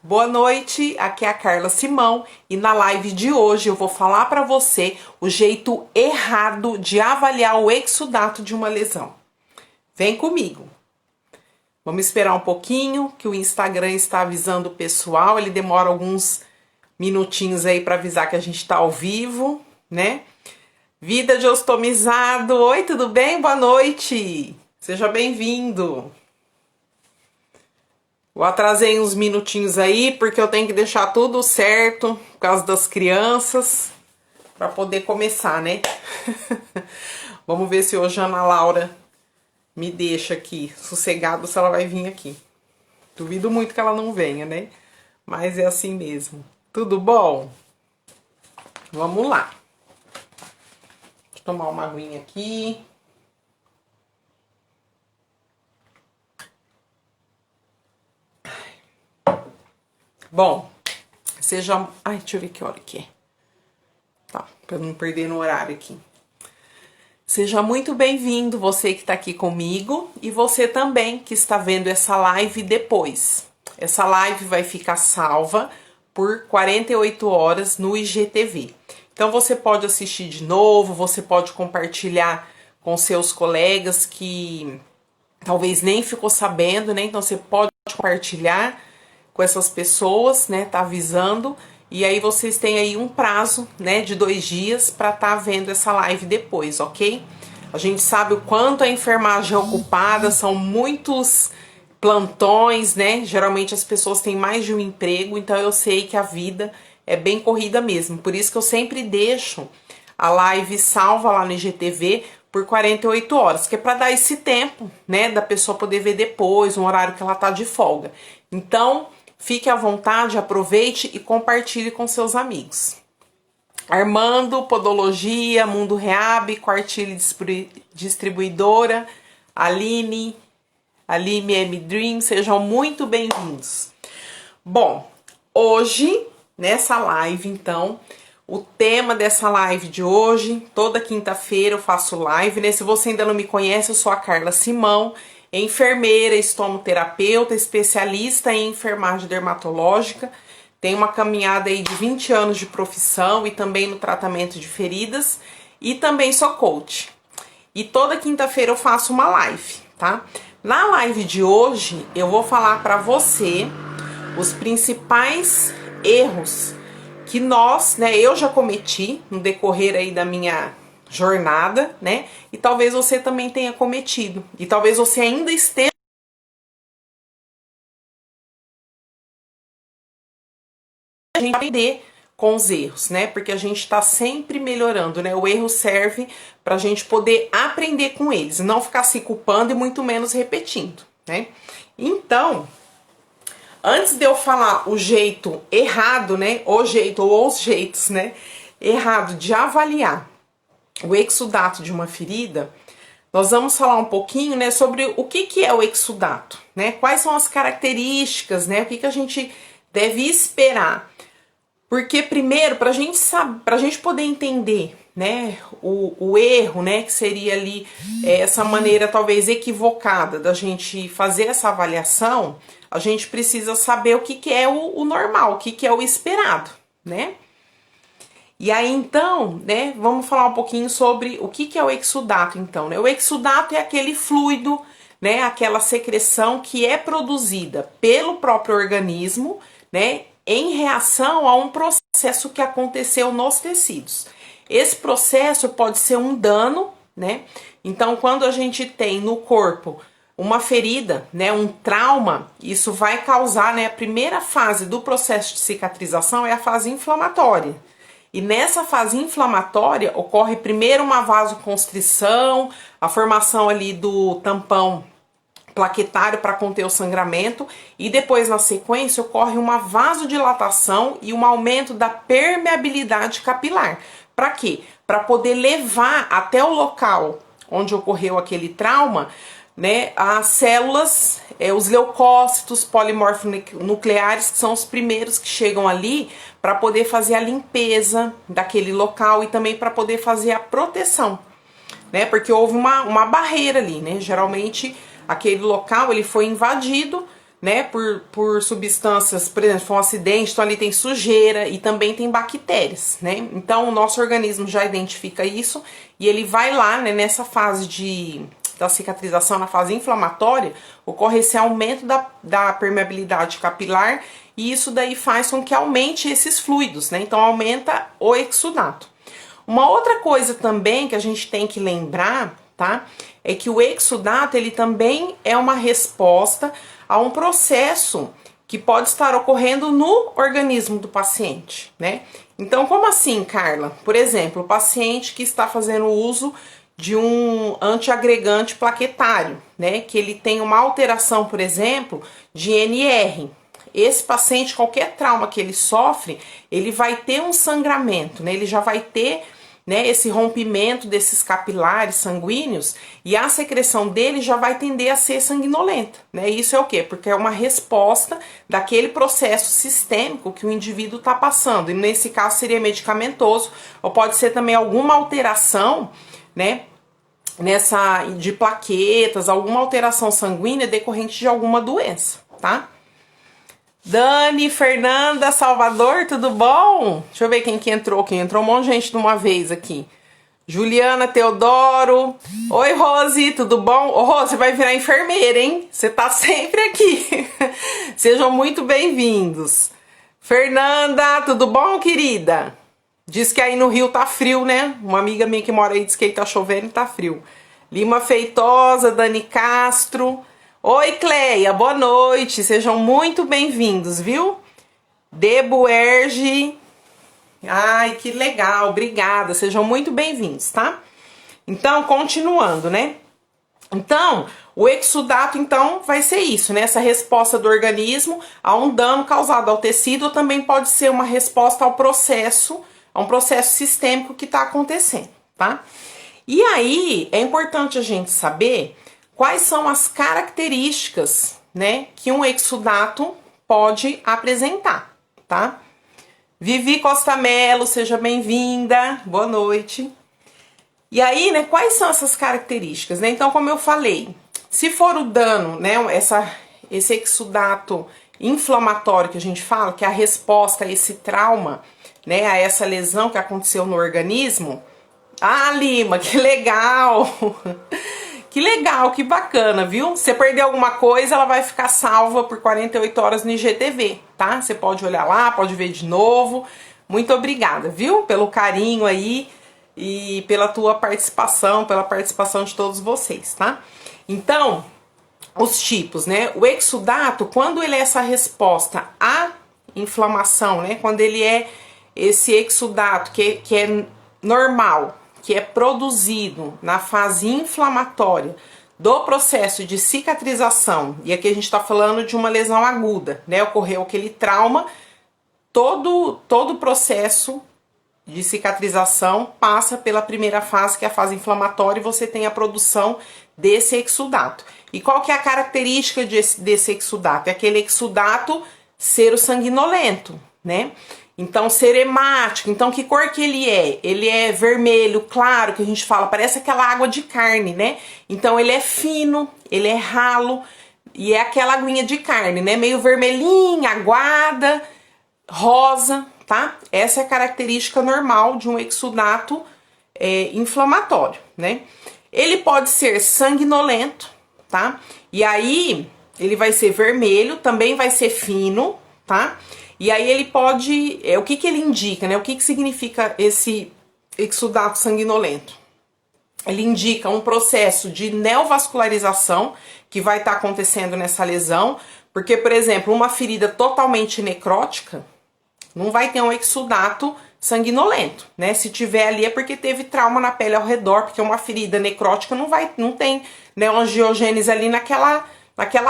Boa noite, aqui é a Carla Simão e na live de hoje eu vou falar para você o jeito errado de avaliar o exudato de uma lesão. Vem comigo. Vamos esperar um pouquinho que o Instagram está avisando o pessoal, ele demora alguns minutinhos aí para avisar que a gente está ao vivo, né? Vida de ostomizado, oi, tudo bem? Boa noite, seja bem-vindo. Eu atrasei uns minutinhos aí, porque eu tenho que deixar tudo certo, por causa das crianças, para poder começar, né? Vamos ver se hoje a Ana Laura me deixa aqui, sossegado, se ela vai vir aqui. Duvido muito que ela não venha, né? Mas é assim mesmo. Tudo bom? Vamos lá. Deixa eu tomar uma aguinha aqui. Bom, seja... Ai, deixa eu ver que hora que é. Tá, pra não perder no horário aqui. Seja muito bem-vindo, você que tá aqui comigo e você também que está vendo essa live depois. Essa live vai ficar salva por 48 horas no IGTV. Então você pode assistir de novo, você pode compartilhar com seus colegas que talvez nem ficou sabendo, né? Então você pode compartilhar com essas pessoas, né, tá avisando, e aí vocês têm aí um prazo, né, de 2 dias para tá vendo essa live depois, ok? A gente sabe o quanto a enfermagem é ocupada, são muitos plantões, né, geralmente as pessoas têm mais de um emprego, então eu sei que a vida é bem corrida mesmo, por isso que eu sempre deixo a live salva lá no IGTV por 48 horas, que é para dar esse tempo, né, da pessoa poder ver depois, um horário que ela tá de folga. Então, fique à vontade, aproveite e compartilhe com seus amigos. Armando, Podologia, Mundo Reab, Quartile Distribuidora, Aline M Dream, sejam muito bem-vindos. Bom, hoje, nessa live, então, o tema dessa live de hoje, toda quinta-feira eu faço live, né? Se você ainda não me conhece, eu sou a Carla Simão, enfermeira, estomoterapeuta, especialista em enfermagem dermatológica. Tenho uma caminhada aí de 20 anos de profissão e também no tratamento de feridas. E também sou coach. E toda quinta-feira eu faço uma live, tá? Na live de hoje eu vou falar para você os principais erros que nós, né, eu já cometi no decorrer aí da minha jornada, né? E talvez você também tenha cometido. E talvez você ainda esteja aprender com os erros, né? Porque a gente está sempre melhorando, né? O erro serve para a gente poder aprender com eles, não ficar se culpando e muito menos repetindo, né? Então, antes de eu falar o jeito errado, né? O jeito ou os jeitos, né? Errado de avaliar o exudato de uma ferida, nós vamos falar um pouquinho, né, sobre o que é o exudato, né? Quais são as características, né? O que a gente deve esperar. Porque primeiro, para a gente poder entender, né, o erro, né, que seria ali essa maneira talvez equivocada da gente fazer essa avaliação, a gente precisa saber o que é o normal, o que é o esperado, né? E aí, então, né, vamos falar um pouquinho sobre o que é o exudato, então, né? O exudato é aquele fluido, né, aquela secreção que é produzida pelo próprio organismo, né, em reação a um processo que aconteceu nos tecidos. Esse processo pode ser um dano, né? Então, quando a gente tem no corpo uma ferida, né, um trauma, isso vai causar, né, a primeira fase do processo de cicatrização é a fase inflamatória. E nessa fase inflamatória ocorre primeiro uma vasoconstrição, a formação ali do tampão plaquetário para conter o sangramento e depois na sequência ocorre uma vasodilatação e um aumento da permeabilidade capilar. Para quê? Para poder levar até o local onde ocorreu aquele trauma, né, as células, os leucócitos polimorfonucleares, que são os primeiros que chegam ali para poder fazer a limpeza daquele local e também para poder fazer a proteção, né, porque houve uma barreira ali, né, geralmente aquele local ele foi invadido, né, por substâncias, por exemplo, foi um acidente, então ali tem sujeira e também tem bactérias, né? Então o nosso organismo já identifica isso e ele vai lá, né, nessa fase da cicatrização, na fase inflamatória, ocorre esse aumento da permeabilidade capilar e isso daí faz com que aumente esses fluidos, né? Então aumenta o exudato. Uma outra coisa também que a gente tem que lembrar, tá? É que o exudato, ele também é uma resposta a um processo que pode estar ocorrendo no organismo do paciente, né? Então, como assim, Carla? Por exemplo, o paciente que está fazendo uso de um antiagregante plaquetário, né? Que ele tem uma alteração, por exemplo, de NR. Esse paciente, qualquer trauma que ele sofre, ele vai ter um sangramento, né? Ele já vai ter, né, esse rompimento desses capilares sanguíneos e a secreção dele já vai tender a ser sanguinolenta, né? Isso é o quê? Porque é uma resposta daquele processo sistêmico que o indivíduo está passando. E nesse caso seria medicamentoso, ou pode ser também alguma alteração, né, de plaquetas, alguma alteração sanguínea decorrente de alguma doença, tá? Dani, Fernanda, Salvador, tudo bom? Deixa eu ver quem que entrou. Quem entrou um monte de gente de uma vez aqui. Juliana, Teodoro. Oi, Rose, tudo bom? Ô, Rose, você vai virar enfermeira, hein? Você tá sempre aqui. Sejam muito bem-vindos. Fernanda, tudo bom, querida? Diz que aí no Rio tá frio, né? Uma amiga minha que mora aí disse que aí tá chovendo e tá frio. Lima Feitosa, Dani Castro. Oi, Cleia, boa noite, sejam muito bem-vindos, viu? Debo Erge, ai, que legal, obrigada, sejam muito bem-vindos, tá? Então, continuando, né? Então, o exudato, então, vai ser isso, né? Essa resposta do organismo a um dano causado ao tecido, ou também pode ser uma resposta ao processo, a um processo sistêmico que está acontecendo, tá? E aí, é importante a gente saber quais são as características, né, que um exudato pode apresentar, tá? Vivi Costa Mello, seja bem-vinda, boa noite. E aí, né, quais são essas características, né? Então, como eu falei, se for o dano, né, esse exudato inflamatório que a gente fala, que é a resposta a esse trauma, né, a essa lesão que aconteceu no organismo. Ah, Lima, que legal! Que legal, que bacana, viu? Se você perder alguma coisa, ela vai ficar salva por 48 horas no IGTV, tá? Você pode olhar lá, pode ver de novo. Muito obrigada, viu? Pelo carinho aí e pela tua participação, pela participação de todos vocês, tá? Então, os tipos, né? O exudato, quando ele é essa resposta à inflamação, né? Quando ele é esse exudato que é normal, que é produzido na fase inflamatória do processo de cicatrização, e aqui a gente está falando de uma lesão aguda, né? Ocorreu aquele trauma, todo o processo de cicatrização passa pela primeira fase, que é a fase inflamatória, e você tem a produção desse exudato. E qual que é a característica desse exudato? É aquele exudato ser o sanguinolento, né? Então, ser hemático. Então, que cor que ele é? Ele é vermelho, claro, que a gente fala, parece aquela água de carne, né? Então, ele é fino, ele é ralo, e é aquela aguinha de carne, né? Meio vermelhinha, aguada, rosa, tá? Essa é a característica normal de um exudato inflamatório, né? Ele pode ser sanguinolento, tá? E aí, ele vai ser vermelho, também vai ser fino, tá? E aí ele pode, o que ele indica, né? O que significa esse exudato sanguinolento? Ele indica um processo de neovascularização que vai estar acontecendo nessa lesão, porque, por exemplo, uma ferida totalmente necrótica não vai ter um exudato sanguinolento, né? Se tiver ali é porque teve trauma na pele ao redor, porque uma ferida necrótica não tem, né, uma angiogênese ali naquela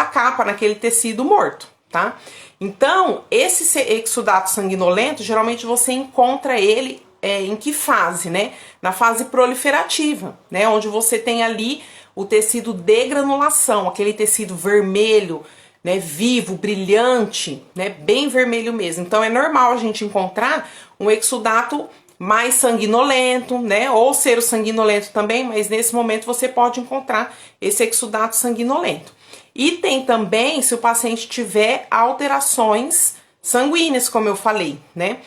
capa, naquele tecido morto, tá? Então, esse exudato sanguinolento, geralmente você encontra ele em que fase, né? Na fase proliferativa, né? Onde você tem ali o tecido de granulação, aquele tecido vermelho, né? Vivo, brilhante, né? Bem vermelho mesmo. Então, é normal a gente encontrar um exudato mais sanguinolento, né? Ou ser o sanguinolento também, mas nesse momento você pode encontrar esse exudato sanguinolento. E tem também se o paciente tiver alterações sanguíneas, como eu falei, né?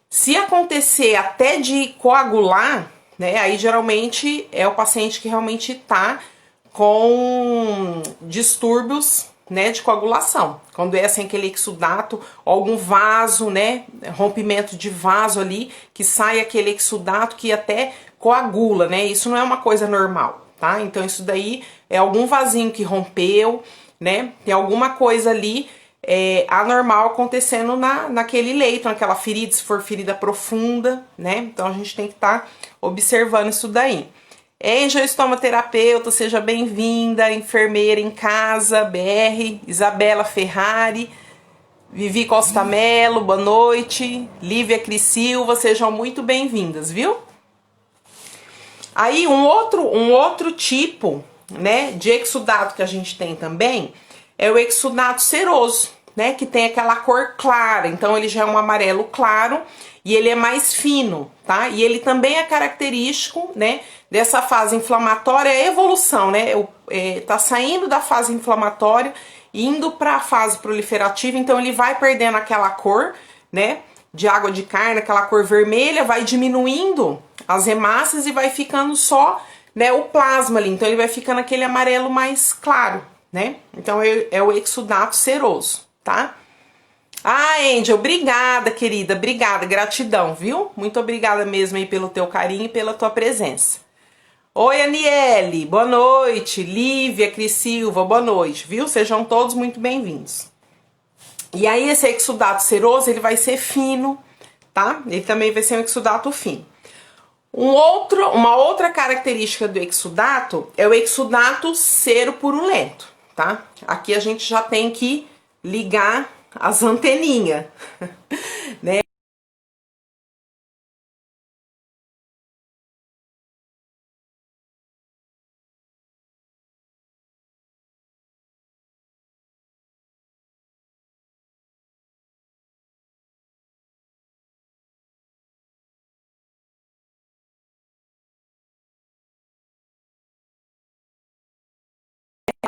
Se acontecer até de coagular, né? Aí geralmente é o paciente que realmente tá com distúrbios, né, de coagulação. Quando é assim aquele exudato, ou algum vaso, né, rompimento de vaso ali, que sai aquele exudato que até coagula, né? Isso não é uma coisa normal, tá? Então isso daí é algum vasinho que rompeu, né? Tem alguma coisa ali anormal acontecendo naquele leito, naquela ferida, se for ferida profunda, né? Então a gente tem que estar observando isso daí. Angel estomaterapeuta, seja bem-vinda, enfermeira em casa, BR, Isabela Ferrari, Vivi Costa Mello, boa noite, Lívia Cris Silva, sejam muito bem-vindas, viu? Aí um outro tipo, né, de exudato que a gente tem também é o exudato seroso, né, que tem aquela cor clara, então ele já é um amarelo claro e ele é mais fino, tá? E ele também é característico, né, dessa fase inflamatória, é evolução, né? Tá saindo da fase inflamatória, indo para a fase proliferativa, então ele vai perdendo aquela cor, né, de água de carne, aquela cor vermelha, vai diminuindo as hemácias e vai ficando só, né, o plasma ali, então ele vai ficando aquele amarelo mais claro, né? Então é o exudato seroso, tá? Ah, Angel, obrigada, querida, obrigada, gratidão, viu? Muito obrigada mesmo aí pelo teu carinho e pela tua presença. Oi, Aniele, boa noite. Lívia, Cris Silva, boa noite, viu? Sejam todos muito bem-vindos. E aí esse exudato seroso, ele vai ser fino, tá? Ele também vai ser um exudato fino. Uma outra característica do exudato é o exudato seropurulento, tá? Aqui a gente já tem que ligar as anteninhas, né?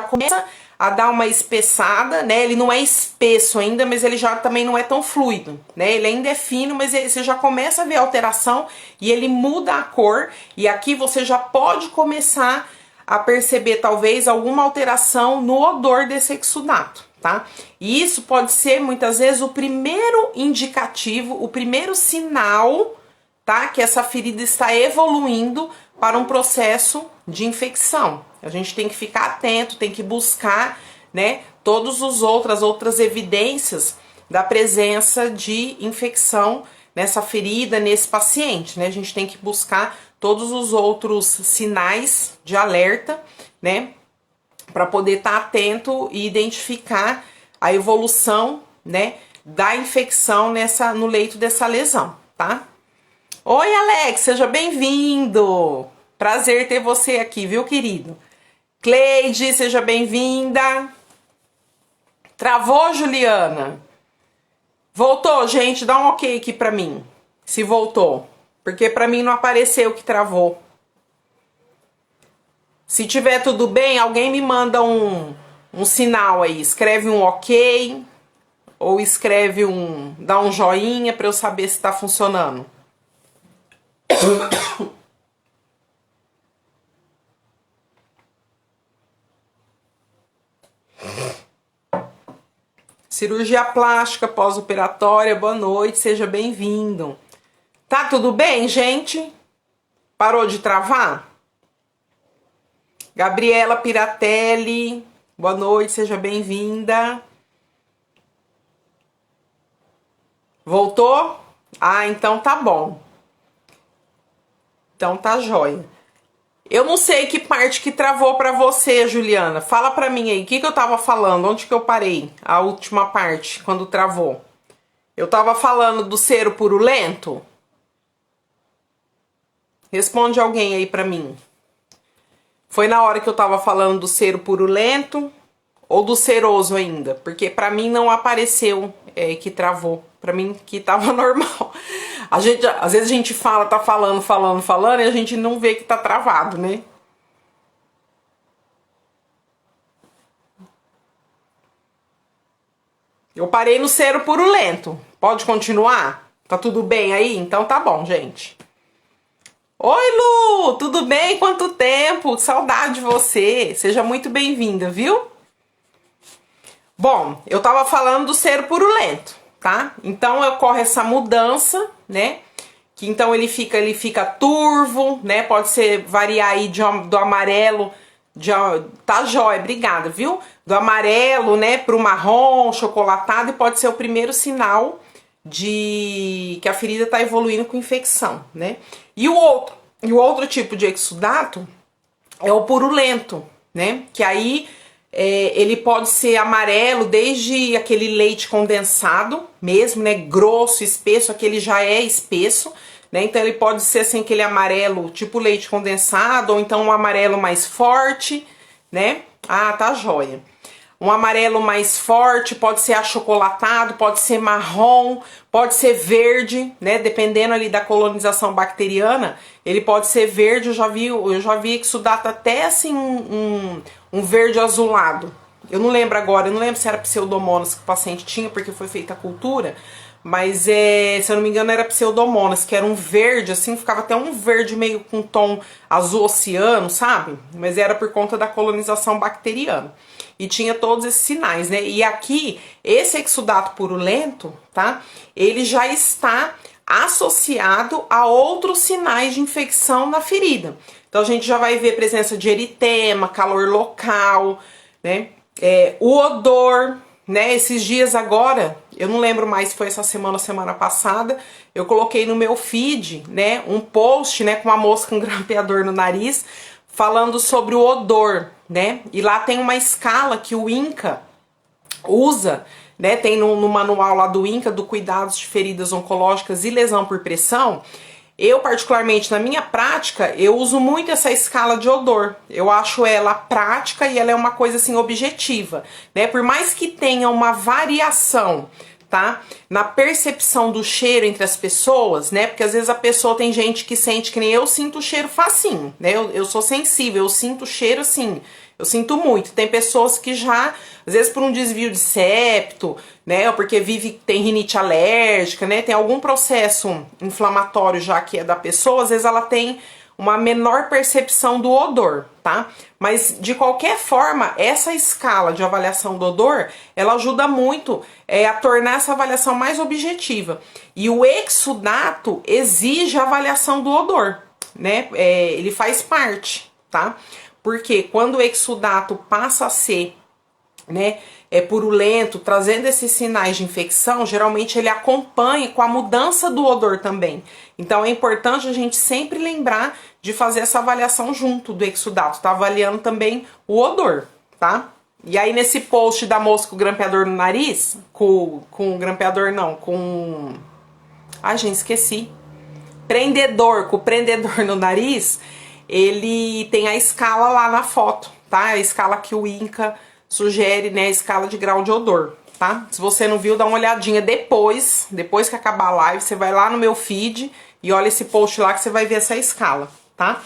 Começa a dar uma espessada, né? Ele não é espesso ainda, mas ele já também não é tão fluido, né? Ele ainda é fino, mas você já começa a ver a alteração e ele muda a cor. E aqui você já pode começar a perceber talvez alguma alteração no odor desse exudato, tá? E isso pode ser muitas vezes o primeiro indicativo, o primeiro sinal, tá? Que essa ferida está evoluindo para um processo de infecção. A gente tem que ficar atento, tem que buscar, né, todas as outras evidências da presença de infecção nessa ferida, nesse paciente, né? A gente tem que buscar todos os outros sinais de alerta, né, para poder estar atento e identificar a evolução, né, da infecção no leito dessa lesão, tá? Oi, Alex, seja bem-vindo! Prazer ter você aqui, viu, querido? Cleide, seja bem-vinda. Travou, Juliana? Voltou, gente? Dá um ok aqui pra mim, se voltou. Porque pra mim não apareceu que travou. Se tiver tudo bem, alguém me manda um sinal aí. Escreve um ok. Ou escreve dá um joinha pra eu saber se tá funcionando. Cirurgia plástica pós-operatória, boa noite, seja bem-vindo. Tá tudo bem, gente? Parou de travar? Gabriela Piratelli, boa noite, seja bem-vinda. Voltou? Ah, então tá bom. Então tá jóia. Eu não sei que parte que travou pra você, Juliana. Fala pra mim aí, o que eu tava falando? Onde que eu parei? A última parte, quando travou. Eu tava falando do sero purulento? Responde alguém aí pra mim. Foi na hora que eu tava falando do sero purulento ou do seroso ainda? Porque pra mim não apareceu que travou. Pra mim que tava normal. Às vezes a gente tá falando e a gente não vê que tá travado, né? Eu parei no cero purulento. Pode continuar? Tá tudo bem aí? Então tá bom, gente. Oi, Lu! Tudo bem? Quanto tempo? Saudade de você. Seja muito bem-vinda, viu? Bom, eu tava falando do cero purulento, tá? Então ocorre essa mudança, né? Que então ele fica turvo, né? Pode ser variar aí do amarelo, tá jóia, obrigada, viu? Do amarelo, né, pro marrom, chocolatado, e pode ser o primeiro sinal de que a ferida tá evoluindo com infecção, né? E o outro tipo de exudato é o purulento, né? Que aí ele pode ser amarelo, desde aquele leite condensado mesmo, né? Grosso, espesso, aquele já é espesso, né? Então ele pode ser assim, aquele amarelo tipo leite condensado, ou então um amarelo mais forte, né? Ah, tá jóia. Um amarelo mais forte, pode ser achocolatado, pode ser marrom, pode ser verde, né? Dependendo ali da colonização bacteriana, ele pode ser verde. Eu já vi exudato até assim um verde azulado. Eu não lembro agora, eu não lembro se era pseudomonas que o paciente tinha, porque foi feita a cultura, mas se eu não me engano era pseudomonas, que era um verde, assim, ficava até um verde meio com tom azul oceano, sabe? Mas era por conta da colonização bacteriana. E tinha todos esses sinais, né? E aqui, esse exudato purulento, tá? Ele já está associado a outros sinais de infecção na ferida. Então a gente já vai ver presença de eritema, calor local, né? O odor, né? Esses dias agora, eu não lembro mais se foi essa semana ou semana passada, eu coloquei no meu feed, né, um post, né, com uma moça com um grampeador no nariz, falando sobre o odor, né? E lá tem uma escala que o INCA usa, né? Tem no manual lá do INCA, do Cuidados de Feridas Oncológicas e Lesão por Pressão. Eu, particularmente, na minha prática, eu uso muito essa escala de odor. Eu acho ela prática e ela é uma coisa, assim, objetiva, né? Por mais que tenha uma variação, tá? Na percepção do cheiro entre as pessoas, né? Porque às vezes a pessoa, tem gente que sente que nem eu sinto o cheiro facinho, né? Eu sou sensível, eu sinto o cheiro assim, eu sinto muito. Tem pessoas que já, às vezes por um desvio de septo, né? Ou porque tem rinite alérgica, né? Tem algum processo inflamatório já que é da pessoa, às vezes ela tem uma menor percepção do odor, tá? Mas de qualquer forma, essa escala de avaliação do odor, ela ajuda muito a tornar essa avaliação mais objetiva. E o exudato exige a avaliação do odor, né? Ele faz parte, tá? Porque quando o exudato passa a ser, né, purulento, trazendo esses sinais de infecção, geralmente ele acompanha com a mudança do odor também. Então é importante a gente sempre lembrar de fazer essa avaliação junto do exudato, tá avaliando também o odor, tá? E aí nesse post da moça com o grampeador no nariz, com o grampeador não, com... Ai, gente, esqueci. Com o prendedor no nariz, ele tem a escala lá na foto, tá? A escala que o INCA sugere, né, a escala de grau de odor, tá? Se você não viu, dá uma olhadinha depois que acabar a live, você vai lá no meu feed e olha esse post lá que você vai ver essa escala, tá?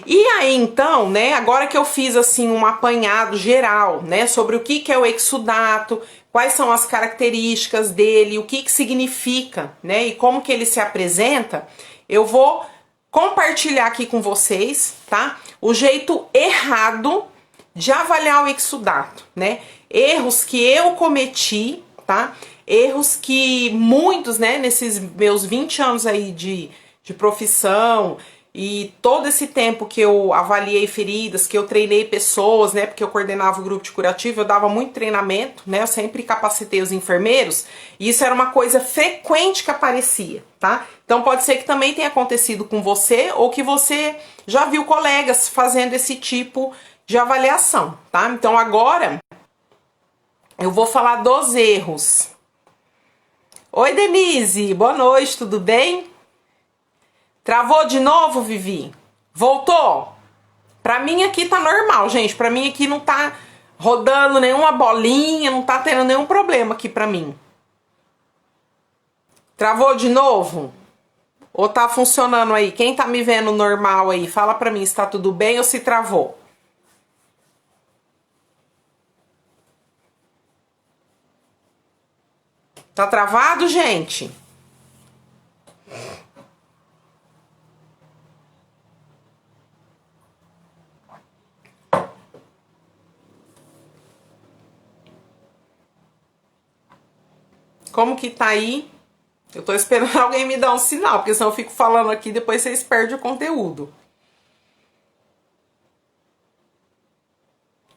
E aí, então, né, agora que eu fiz, assim, um apanhado geral, né, sobre o que é o exudato, quais são as características dele, o que significa, né, e como que ele se apresenta, eu vou compartilhar aqui com vocês, tá? O jeito errado de avaliar o exudato, né? Erros que eu cometi, tá? Erros que muitos, né, nesses meus 20 anos aí de profissão e todo esse tempo que eu avaliei feridas, que eu treinei pessoas, né, porque eu coordenava o grupo de curativo, eu dava muito treinamento, né, eu sempre capacitei os enfermeiros, e isso era uma coisa frequente que aparecia, tá? Então pode ser que também tenha acontecido com você, ou que você já viu colegas fazendo esse tipo de avaliação, tá? Então agora eu vou falar dos erros. Oi, Denise, boa noite, tudo bem? Travou de novo, Vivi? Voltou? Pra mim aqui tá normal, gente. Pra mim aqui não tá rodando nenhuma bolinha, não tá tendo nenhum problema aqui pra mim. Travou de novo? Ou tá funcionando aí? Quem tá me vendo normal aí, fala pra mim se tá tudo bem ou se travou. Tá travado, gente? Como que tá aí? Eu tô esperando alguém me dar um sinal, porque senão eu fico falando aqui e depois vocês perdem o conteúdo.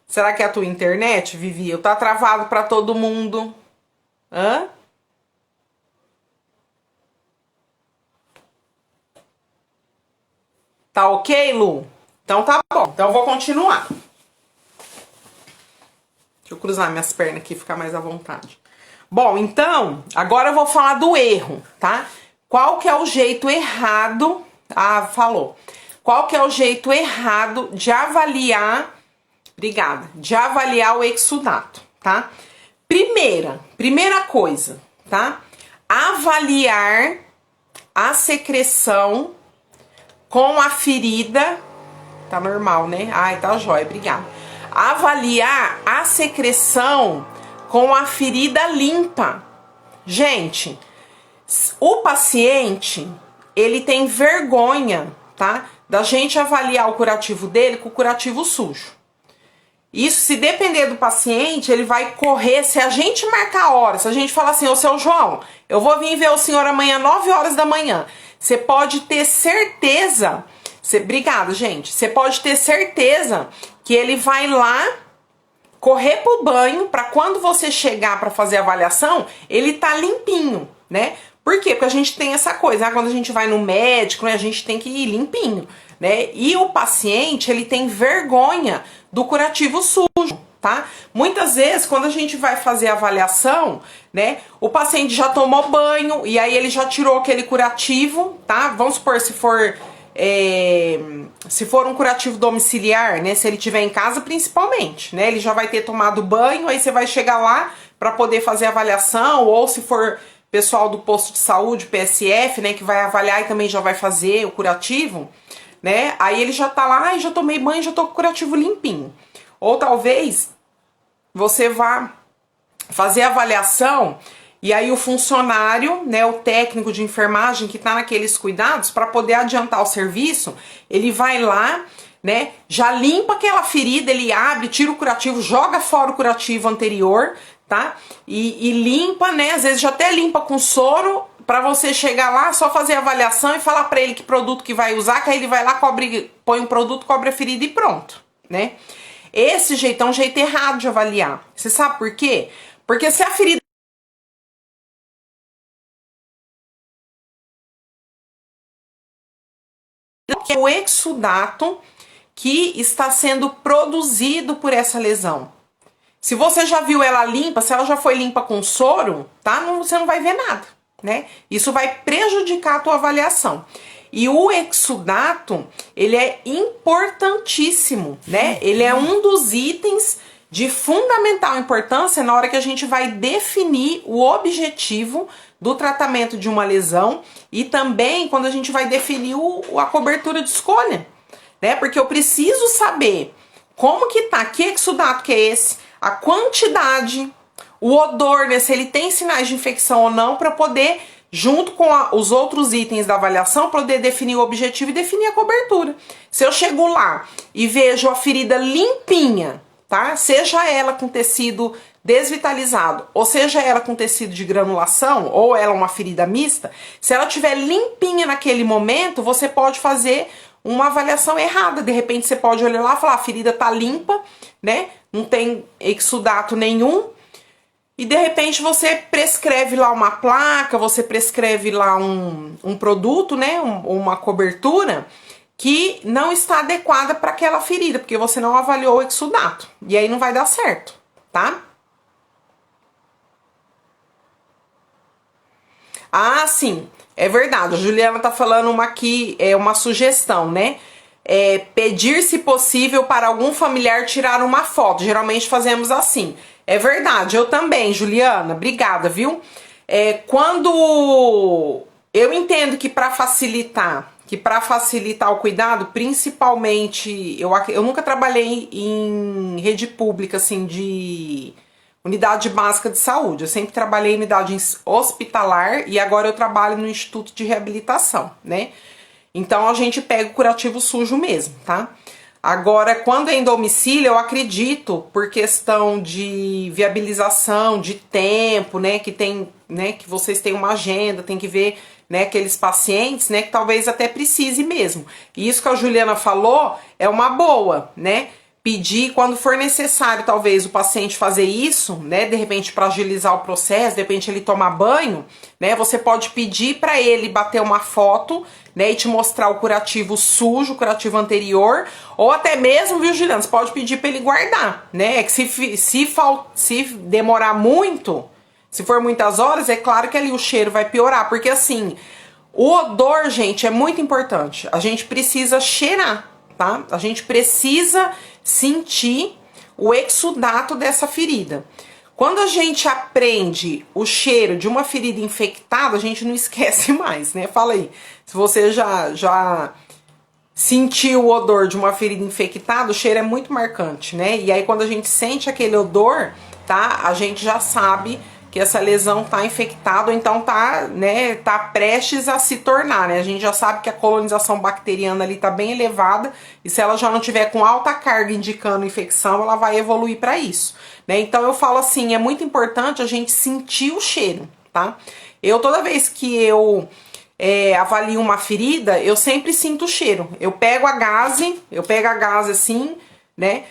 Será que é a tua internet, Vivi? Tá travado pra todo mundo? Hã? Tá ok, Lu? Então tá bom. Então eu vou continuar. Deixa eu cruzar minhas pernas aqui e ficar mais à vontade. Bom, então, agora eu vou falar do erro, tá? Qual que é o jeito errado... Ah, falou. Qual que é o jeito errado de avaliar... Obrigada. De avaliar o exudato, tá? Primeira coisa, tá? Avaliar a secreção com a ferida... Tá normal, né? Ai, tá jóia, obrigada. Avaliar a secreção com a ferida limpa. Gente, o paciente, ele tem vergonha, tá? Da gente avaliar o curativo dele com o curativo sujo. Isso, se depender do paciente, ele vai correr, se a gente marcar a hora, se a gente falar assim, ô seu João, eu vou vir ver o senhor amanhã, 9 horas da manhã. Você pode ter certeza, obrigada, gente, você pode ter certeza que ele vai lá correr pro banho para quando você chegar para fazer a avaliação, ele tá limpinho, né? Por quê? Porque a gente tem essa coisa, né? Quando a gente vai no médico, né, a gente tem que ir limpinho, né? E o paciente, ele tem vergonha do curativo sujo, tá? Muitas vezes, quando a gente vai fazer a avaliação, né, o paciente já tomou banho e aí ele já tirou aquele curativo, tá? Vamos supor, se for um curativo domiciliar, né, se ele tiver em casa principalmente, né, ele já vai ter tomado banho, aí você vai chegar lá para poder fazer a avaliação, ou se for pessoal do posto de saúde, PSF, né, que vai avaliar e também já vai fazer o curativo, né, aí ele já tá lá, ai, já tomei banho, já tô com o curativo limpinho. Ou talvez você vá fazer a avaliação e aí o funcionário, né, o técnico de enfermagem que tá naqueles cuidados, para poder adiantar o serviço, ele vai lá, né, já limpa aquela ferida, ele abre, tira o curativo, joga fora o curativo anterior, tá? E limpa, né, às vezes já até limpa com soro, para você chegar lá, só fazer a avaliação e falar para ele que produto que vai usar, que aí ele vai lá, põe um produto, cobre a ferida e pronto, né? Esse jeito é um jeito errado de avaliar. Você sabe por quê? Porque se a ferida é o exudato que está sendo produzido por essa lesão. Se você já viu ela limpa, se ela já foi limpa com soro, tá? Você não vai ver nada, né? Isso vai prejudicar a tua avaliação. E o exudato, ele é importantíssimo, né? Ele é um dos itens de fundamental importância na hora que a gente vai definir o objetivo do tratamento de uma lesão e também quando a gente vai definir a cobertura de escolha, né? Porque eu preciso saber como que tá, que exudato que é esse, a quantidade, o odor, né? Se ele tem sinais de infecção ou não, para poder, junto com os outros itens da avaliação, poder definir o objetivo e definir a cobertura. Se eu chego lá e vejo a ferida limpinha, tá? Seja ela com tecido desvitalizado, ou seja ela com tecido de granulação, ou ela uma ferida mista, se ela estiver limpinha naquele momento, você pode fazer uma avaliação errada. De repente você pode olhar lá e falar, a ferida tá limpa, né? Não tem exudato nenhum. E de repente você prescreve lá uma placa, você prescreve lá um produto, né? Uma cobertura que não está adequada para aquela ferida, porque você não avaliou o exudato. E aí não vai dar certo, tá? Ah, sim, é verdade. A Juliana tá falando uma aqui, uma sugestão, né? Pedir, se possível, para algum familiar tirar uma foto. Geralmente fazemos assim. É verdade, eu também, Juliana. Obrigada, viu? Quando eu entendo que para facilitar o cuidado, principalmente, eu nunca trabalhei em rede pública, assim, de unidade básica de saúde. Eu sempre trabalhei em unidade hospitalar e agora eu trabalho no Instituto de Reabilitação, né? Então a gente pega o curativo sujo mesmo, tá? Agora, quando é em domicílio, eu acredito, por questão de viabilização, de tempo, né, que tem, né, que vocês têm uma agenda, tem que ver, né, aqueles pacientes, né, que talvez até precise mesmo. E isso que a Juliana falou é uma boa, né? Pedir quando for necessário, talvez, o paciente fazer isso, né, de repente para agilizar o processo, de repente ele tomar banho, né, você pode pedir para ele bater uma foto, né, e te mostrar o curativo sujo, o curativo anterior, ou até mesmo, viu, Juliana, você pode pedir para ele guardar, né, é que se demorar muito, se for muitas horas, é claro que ali o cheiro vai piorar, porque assim, o odor, gente, é muito importante, a gente precisa cheirar, tá? A gente precisa sentir o exudato dessa ferida. Quando a gente aprende o cheiro de uma ferida infectada, a gente não esquece mais, né? Fala aí, se você já sentiu o odor de uma ferida infectada, o cheiro é muito marcante, né? E aí quando a gente sente aquele odor, tá? A gente já sabe que essa lesão tá infectada, ou então tá, né, tá prestes a se tornar, né? A gente já sabe que a colonização bacteriana ali tá bem elevada, e se ela já não tiver com alta carga indicando infecção, ela vai evoluir para isso, né? Então eu falo assim, é muito importante a gente sentir o cheiro, tá? Eu, toda vez que eu avalio uma ferida, eu sempre sinto o cheiro. Eu pego a gaze assim, né?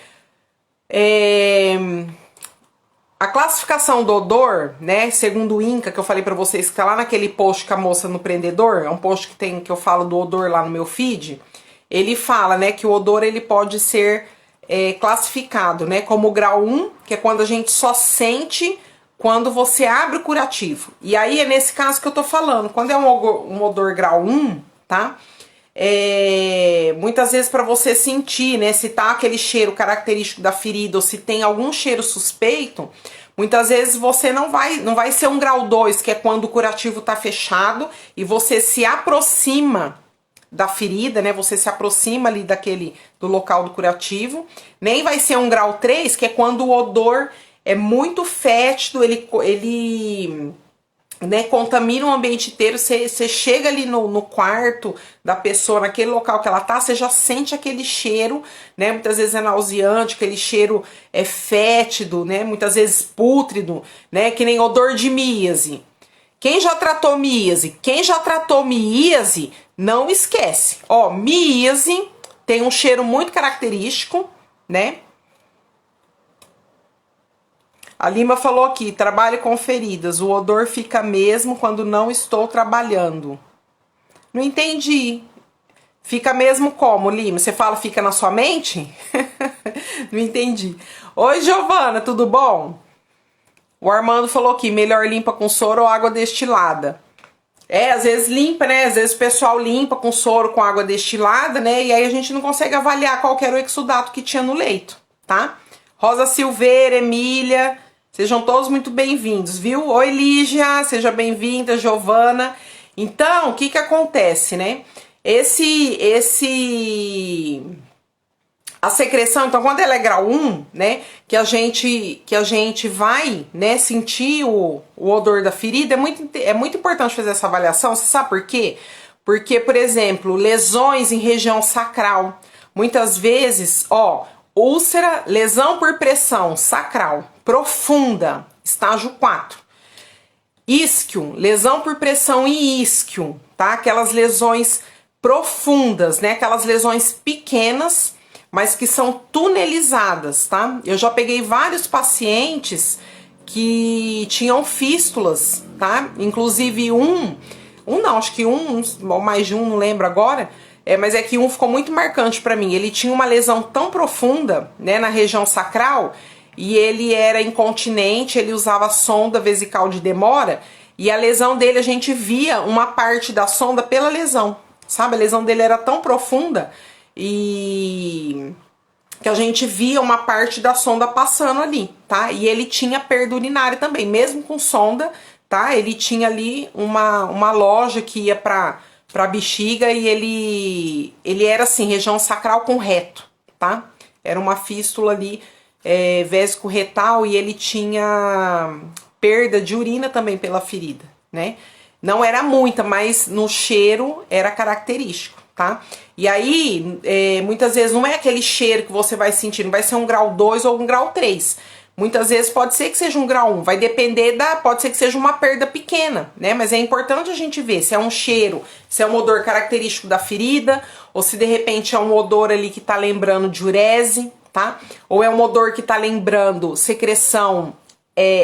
A classificação do odor, né, segundo o INCA, que eu falei pra vocês, que tá lá naquele post com a moça no prendedor, é um post que eu falo do odor lá no meu feed, ele fala, né, que o odor ele pode ser classificado, né, como grau 1, que é quando a gente só sente quando você abre o curativo. E aí é nesse caso que eu tô falando, quando é um odor grau 1, tá? Muitas vezes para você sentir, né, se tá aquele cheiro característico da ferida ou se tem algum cheiro suspeito, muitas vezes você não vai ser um grau 2, que é quando o curativo tá fechado e você se aproxima da ferida, né, você se aproxima ali do local do curativo, nem vai ser um grau 3, que é quando o odor é muito fétido, ele né, contamina o ambiente inteiro, você chega ali no quarto da pessoa, naquele local que ela tá, você já sente aquele cheiro, né, muitas vezes é nauseante, aquele cheiro fétido, né, muitas vezes pútrido, né, que nem odor de míase. Quem já tratou míase? Quem já tratou míase, não esquece. Ó, míase tem um cheiro muito característico, né? A Lima falou aqui, trabalho com feridas, o odor fica mesmo quando não estou trabalhando. Não entendi. Fica mesmo como, Lima? Você fala fica na sua mente? Não entendi. Oi, Giovana, tudo bom? O Armando falou aqui, melhor limpa com soro ou água destilada. Às vezes limpa, né? Às vezes o pessoal limpa com soro, com água destilada, né? E aí a gente não consegue avaliar qual que era o exudato que tinha no leito, tá? Rosa Silveira, Emília... Sejam todos muito bem-vindos, viu? Oi, Lígia, seja bem-vinda, Giovana. Então, o que que acontece, né? A secreção, então, quando ela é grau 1, né, que a gente vai, né, sentir o odor da ferida, é muito importante fazer essa avaliação, você sabe por quê? Porque, por exemplo, lesões em região sacral, muitas vezes, ó, úlcera, lesão por pressão sacral profunda, estágio 4. Isquio, lesão por pressão em isquio, tá? Aquelas lesões profundas, né? Aquelas lesões pequenas, mas que são tunelizadas, tá? Eu já peguei vários pacientes que tinham fístulas, tá? Inclusive acho que ou mais de um, não lembro agora, mas é que um ficou muito marcante pra mim. Ele tinha uma lesão tão profunda, né, na região sacral, e ele era incontinente, ele usava sonda vesical de demora, e a lesão dele, a gente via uma parte da sonda pela lesão, sabe? A lesão dele era tão profunda e que a gente via uma parte da sonda passando ali, tá? E ele tinha perda urinária também, mesmo com sonda, tá? Ele tinha ali uma loja que ia pra bexiga e ele era assim, região sacral com reto, tá? Era uma fístula ali vésico retal e ele tinha perda de urina também pela ferida, né? Não era muita, mas no cheiro era característico, tá? E aí, muitas vezes não é aquele cheiro que você vai sentir, não vai ser um grau 2 ou um grau 3. Muitas vezes pode ser que seja um grau 1, vai depender pode ser que seja uma perda pequena, né? Mas é importante a gente ver se é um cheiro, se é um odor característico da ferida, ou se de repente é um odor ali que tá lembrando diurese, tá? Ou é um odor que tá lembrando secreção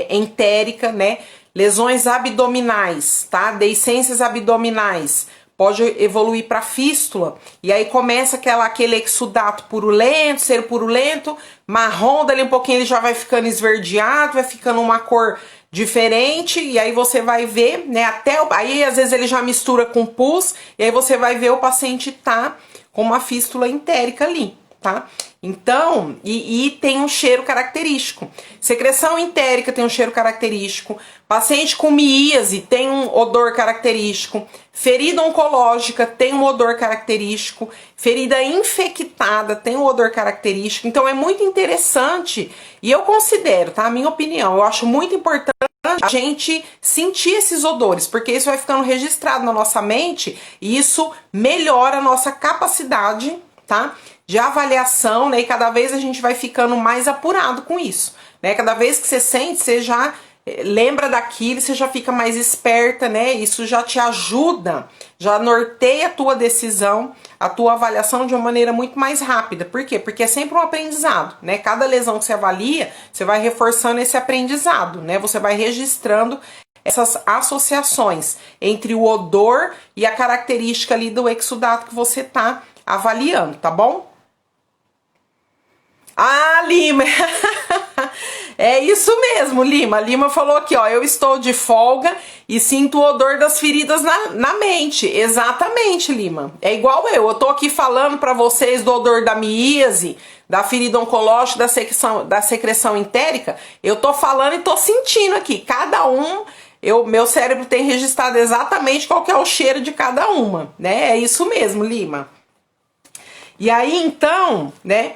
entérica, né? Lesões abdominais, tá? Deiscências abdominais. Pode evoluir para fístula, e aí começa aquele exudato purulento, ser purulento, marrom, dali um pouquinho ele já vai ficando esverdeado, vai ficando uma cor diferente, e aí você vai ver, né, aí às vezes ele já mistura com pus, e aí você vai ver o paciente tá com uma fístula entérica ali, tá? Então, e tem um cheiro característico. Secreção entérica tem um cheiro característico. Paciente com miíase tem um odor característico. Ferida oncológica tem um odor característico. Ferida infectada tem um odor característico. Então, é muito interessante. E eu considero, tá? A minha opinião, eu acho muito importante a gente sentir esses odores, porque isso vai ficando registrado na nossa mente e isso melhora a nossa capacidade, tá? De avaliação, né? E cada vez a gente vai ficando mais apurado com isso, né? Cada vez que você sente, você já lembra daquilo, você já fica mais esperta, né? Isso já te ajuda, já norteia a tua decisão, a tua avaliação de uma maneira muito mais rápida. Por quê? Porque é sempre um aprendizado, né? Cada lesão que você avalia, você vai reforçando esse aprendizado, né? Você vai registrando essas associações entre o odor e a característica ali do exudato que você tá avaliando, tá bom? Ah, Lima! É isso mesmo, Lima. Lima falou aqui, ó, eu estou de folga e sinto o odor das feridas na mente. Exatamente, Lima. É igual eu tô aqui falando pra vocês do odor da miíase, da ferida oncológica, da secreção entérica. Eu tô falando e tô sentindo aqui. Cada um, meu cérebro tem registrado exatamente qual que é o cheiro de cada uma, né? É isso mesmo, Lima. E aí, então, né,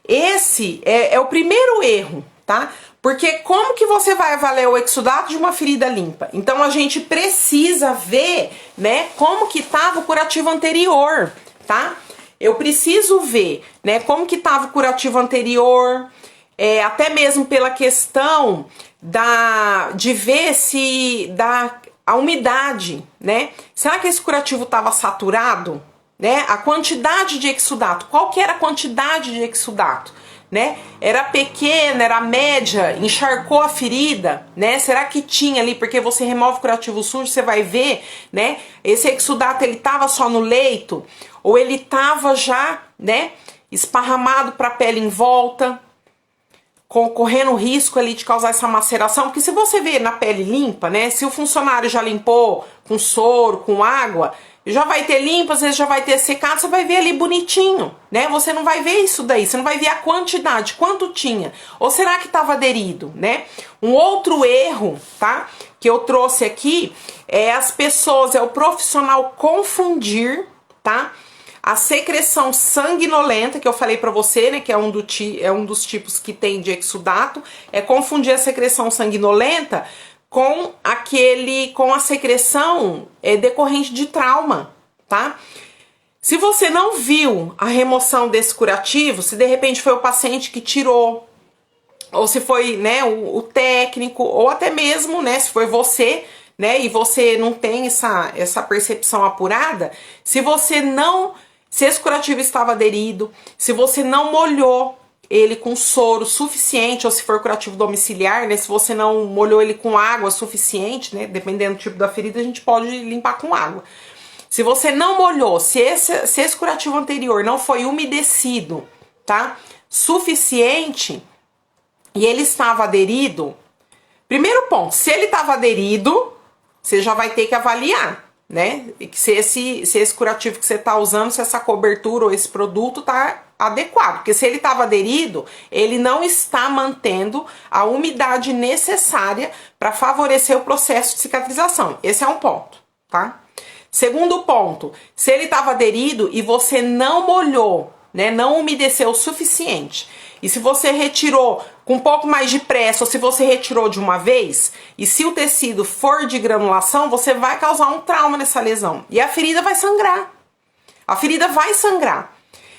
esse é o primeiro erro, tá? Porque como que você vai avaliar o exudato de uma ferida limpa? Então, a gente precisa ver, né, como que estava o curativo anterior, tá? Eu preciso ver, né, como que estava o curativo anterior, até mesmo pela questão de ver se a umidade, né? Será que esse curativo estava saturado? Né? A quantidade de exudato, qual que era a quantidade de exudato, né? Era pequena, era média, encharcou a ferida, né? Será que tinha ali, porque você remove o curativo sujo, você vai ver, né? Esse exudato, ele tava só no leito, ou ele tava já, né, esparramado para a pele em volta, correndo o risco ali de causar essa maceração, porque se você vê na pele limpa, né, se o funcionário já limpou com soro, com água, já vai ter limpo, às vezes já vai ter secado, você vai ver ali bonitinho, né? Você não vai ver isso daí, você não vai ver a quantidade, quanto tinha. Ou será que estava aderido, né? Um outro erro, tá? Que eu trouxe aqui é as pessoas, é o profissional confundir, tá? A secreção sanguinolenta, que eu falei pra você, né, que é um dos tipos que tem de exudato, é confundir a secreção sanguinolenta com a secreção decorrente de trauma, tá? Se você não viu a remoção desse curativo, se de repente foi o paciente que tirou, ou se foi, né, o técnico, ou até mesmo, né, se foi você, né, e você não tem essa percepção apurada, se esse curativo estava aderido, se você não molhou ele com soro suficiente, ou se for curativo domiciliar, né, se você não molhou ele com água suficiente, né, dependendo do tipo da ferida, a gente pode limpar com água. Se você não molhou, se esse curativo anterior não foi umedecido, tá, suficiente, e ele estava aderido, primeiro ponto, se ele estava aderido, você já vai ter que avaliar, né, se esse curativo que você está usando, se essa cobertura ou esse produto tá adequado, porque se ele estava aderido, ele não está mantendo a umidade necessária para favorecer o processo de cicatrização. Esse é um ponto, tá? Segundo ponto, se ele estava aderido e você não molhou, né? Não umedeceu o suficiente. E se você retirou com um pouco mais de pressa, ou se você retirou de uma vez, e se o tecido for de granulação, você vai causar um trauma nessa lesão. E a ferida vai sangrar. A ferida vai sangrar.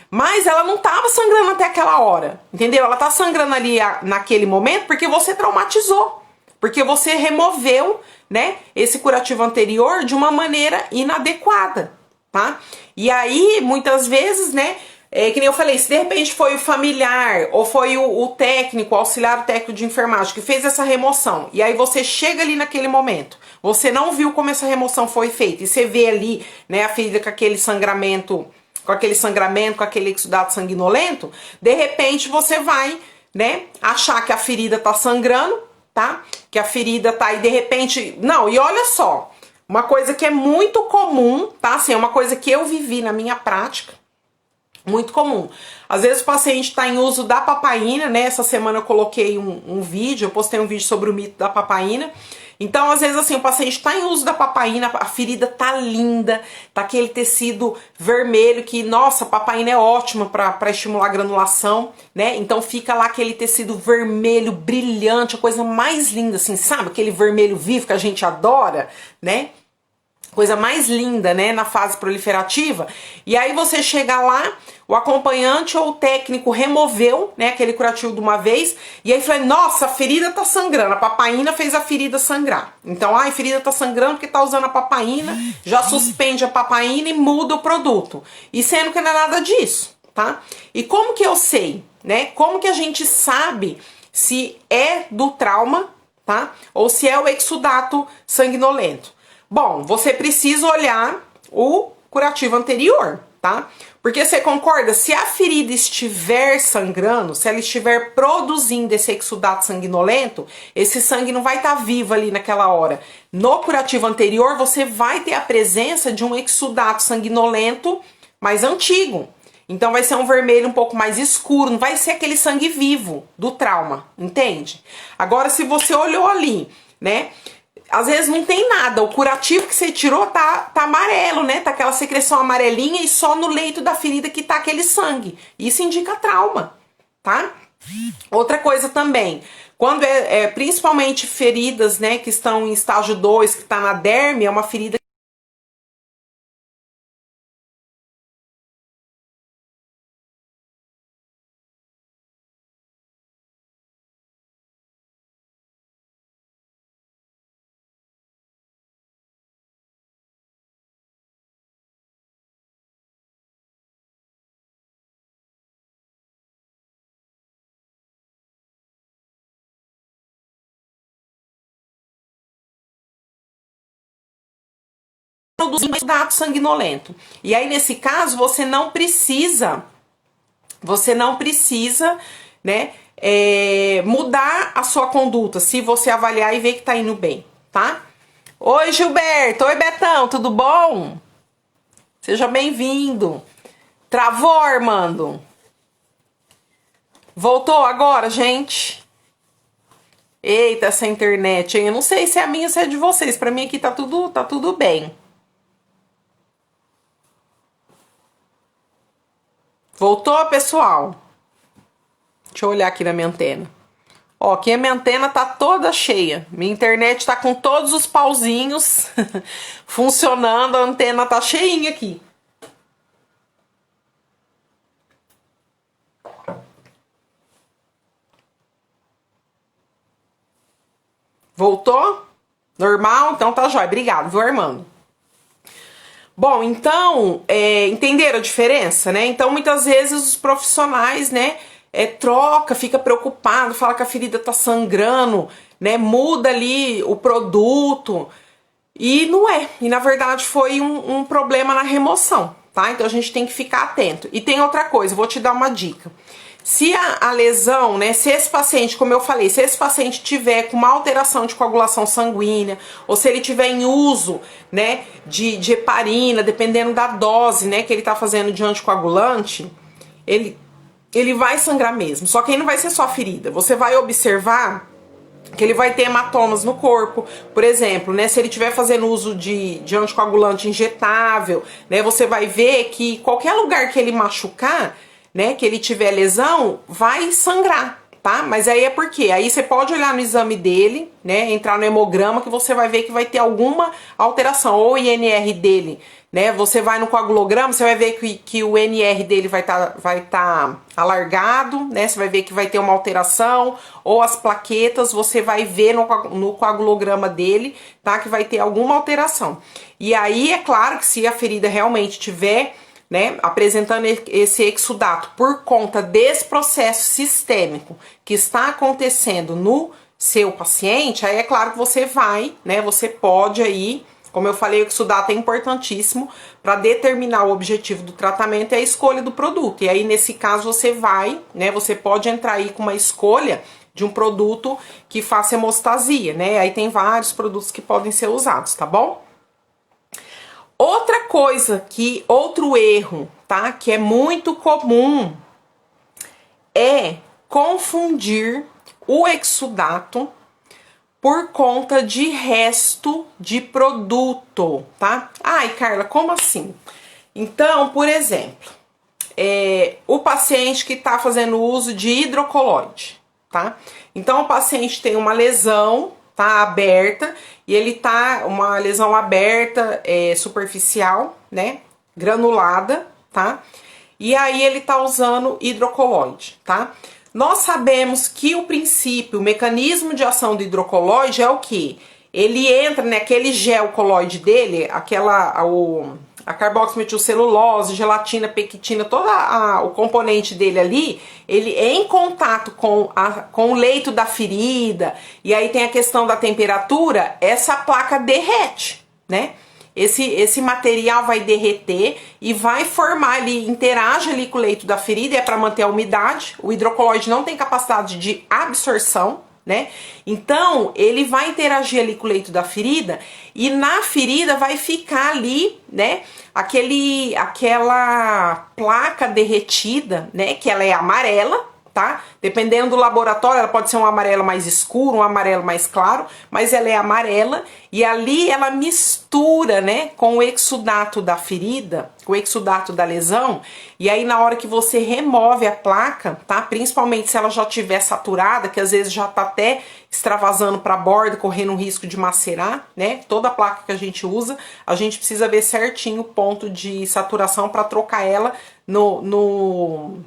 Mas ela não estava sangrando até aquela hora, entendeu? Ela tá sangrando ali naquele momento porque você traumatizou. Porque você removeu, né, esse curativo anterior de uma maneira inadequada, tá? E aí, muitas vezes, né, que nem eu falei, se de repente foi o familiar ou foi o técnico, o auxiliar técnico de enfermagem que fez essa remoção, e aí você chega ali naquele momento, você não viu como essa remoção foi feita, e você vê ali, né, a ferida com aquele sangramento, com aquele exudado sanguinolento, de repente você vai, né, achar que a ferida tá sangrando, tá? Que a ferida tá aí de repente... Não, e olha só, uma coisa que é muito comum, tá? Assim, é uma coisa que eu vivi na minha prática, muito comum. Às vezes o paciente está em uso da papaína, né? Essa semana eu coloquei um vídeo, eu postei um vídeo sobre o mito da papaína. Então, às vezes, assim, o paciente está em uso da papaína, a ferida tá linda, tá aquele tecido vermelho que, nossa, a papaína é ótima para estimular a granulação, né? Então fica lá aquele tecido vermelho, brilhante, a coisa mais linda, assim, sabe? Aquele vermelho vivo que a gente adora, né? Coisa mais linda, né, na fase proliferativa. E aí você chega lá, o acompanhante ou o técnico removeu, né, aquele curativo de uma vez, e aí fala, nossa, a ferida tá sangrando, a papaína fez a ferida sangrar. Então, a ferida tá sangrando porque tá usando a papaína, já suspende a papaína e muda o produto. E sendo que não é nada disso, tá? E como que eu sei, né, como que a gente sabe se é do trauma, tá, ou se é o exudato sanguinolento? Bom, você precisa olhar o curativo anterior, tá? Porque você concorda? Se a ferida estiver sangrando, se ela estiver produzindo esse exudato sanguinolento, esse sangue não vai estar vivo ali naquela hora. No curativo anterior, você vai ter a presença de um exudato sanguinolento mais antigo. Então vai ser um vermelho um pouco mais escuro, não vai ser aquele sangue vivo do trauma, entende? Agora, se você olhou ali, né? Às vezes não tem nada, o curativo que você tirou tá amarelo, né? Tá aquela secreção amarelinha e só no leito da ferida que tá aquele sangue. Isso indica trauma, tá? Outra coisa também, quando principalmente feridas, né, que estão em estágio 2, que tá na derme, é uma ferida produzindo exudato sanguinolento. E aí, nesse caso, você não precisa, né, mudar a sua conduta, se você avaliar e ver que tá indo bem, tá? Oi, Gilberto! Oi, Betão! Tudo bom? Seja bem-vindo! Travou, Armando? Voltou agora, gente? Eita, essa internet, hein? Eu não sei se é a minha ou se é de vocês. Pra mim aqui tá tudo bem. Voltou, pessoal? Deixa eu olhar aqui na minha antena. Ó, aqui a minha antena tá toda cheia. Minha internet tá com todos os pauzinhos funcionando. A antena tá cheinha aqui. Voltou? Normal? Então tá jóia. Obrigado, viu, Armando? Bom, então, entenderam a diferença, né? Então, muitas vezes os profissionais, né, troca, fica preocupado, fala que a ferida tá sangrando, né, muda ali o produto, e não é. E, na verdade, foi um problema na remoção, tá? Então, a gente tem que ficar atento. E tem outra coisa, vou te dar uma dica. Se a lesão, né, se esse paciente, como eu falei, se esse paciente tiver com uma alteração de coagulação sanguínea, ou se ele tiver em uso, né, de heparina, dependendo da dose, né, que ele tá fazendo de anticoagulante, ele vai sangrar mesmo. Só que aí não vai ser só a ferida. Você vai observar que ele vai ter hematomas no corpo, por exemplo, né, se ele estiver fazendo uso de anticoagulante injetável, né, você vai ver que qualquer lugar que ele machucar, né, que ele tiver lesão, vai sangrar, tá? Mas aí é porque aí você pode olhar no exame dele, né, entrar no hemograma que você vai ver que vai ter alguma alteração, ou o INR dele, né, você vai no coagulograma, você vai ver que o NR dele vai tá alargado, né, você vai ver que vai ter uma alteração, ou as plaquetas, você vai ver no coagulograma dele, tá, que vai ter alguma alteração. E aí, é claro que se a ferida realmente tiver, né, apresentando esse exudato por conta desse processo sistêmico que está acontecendo no seu paciente, aí é claro que você vai, né, você pode aí, como eu falei, o exudato é importantíssimo para determinar o objetivo do tratamento e a escolha do produto. E aí, nesse caso, você vai, né, você pode entrar aí com uma escolha de um produto que faça hemostasia, né, aí tem vários produtos que podem ser usados, tá bom? Outra coisa outro erro, tá? Que é muito comum é confundir o exudato por conta de resto de produto, tá? Ai, Carla, como assim? Então, por exemplo, o paciente que tá fazendo uso de hidrocoloide, tá? Então, o paciente tem uma lesão, tá, aberta, e ele tá, uma lesão aberta, superficial, né, granulada, tá? E aí ele tá usando hidrocoloide, tá? Nós sabemos que o princípio, o mecanismo de ação do hidrocoloide é o quê? Ele entra naquele gel coloide dele, a carboximetilcelulose, gelatina, pectina, todo o componente dele ali, ele em contato com o leito da ferida, e aí tem a questão da temperatura, essa placa derrete, né? Esse material vai derreter e vai formar ali, interage ali com o leito da ferida, e é para manter a umidade. O hidrocoloide não tem capacidade de absorção, né? Então, ele vai interagir ali com o leito da ferida e na ferida vai ficar ali, né? Aquela placa derretida, né? Que ela é amarela, tá? Dependendo do laboratório, ela pode ser um amarelo mais escuro, um amarelo mais claro, mas ela é amarela e ali ela mistura, né, com o exudato da ferida, o exudato da lesão, e aí na hora que você remove a placa, tá? Principalmente se ela já estiver saturada, que às vezes já tá até extravasando para a borda, correndo um risco de macerar, né? Toda placa que a gente usa, a gente precisa ver certinho o ponto de saturação para trocar ela no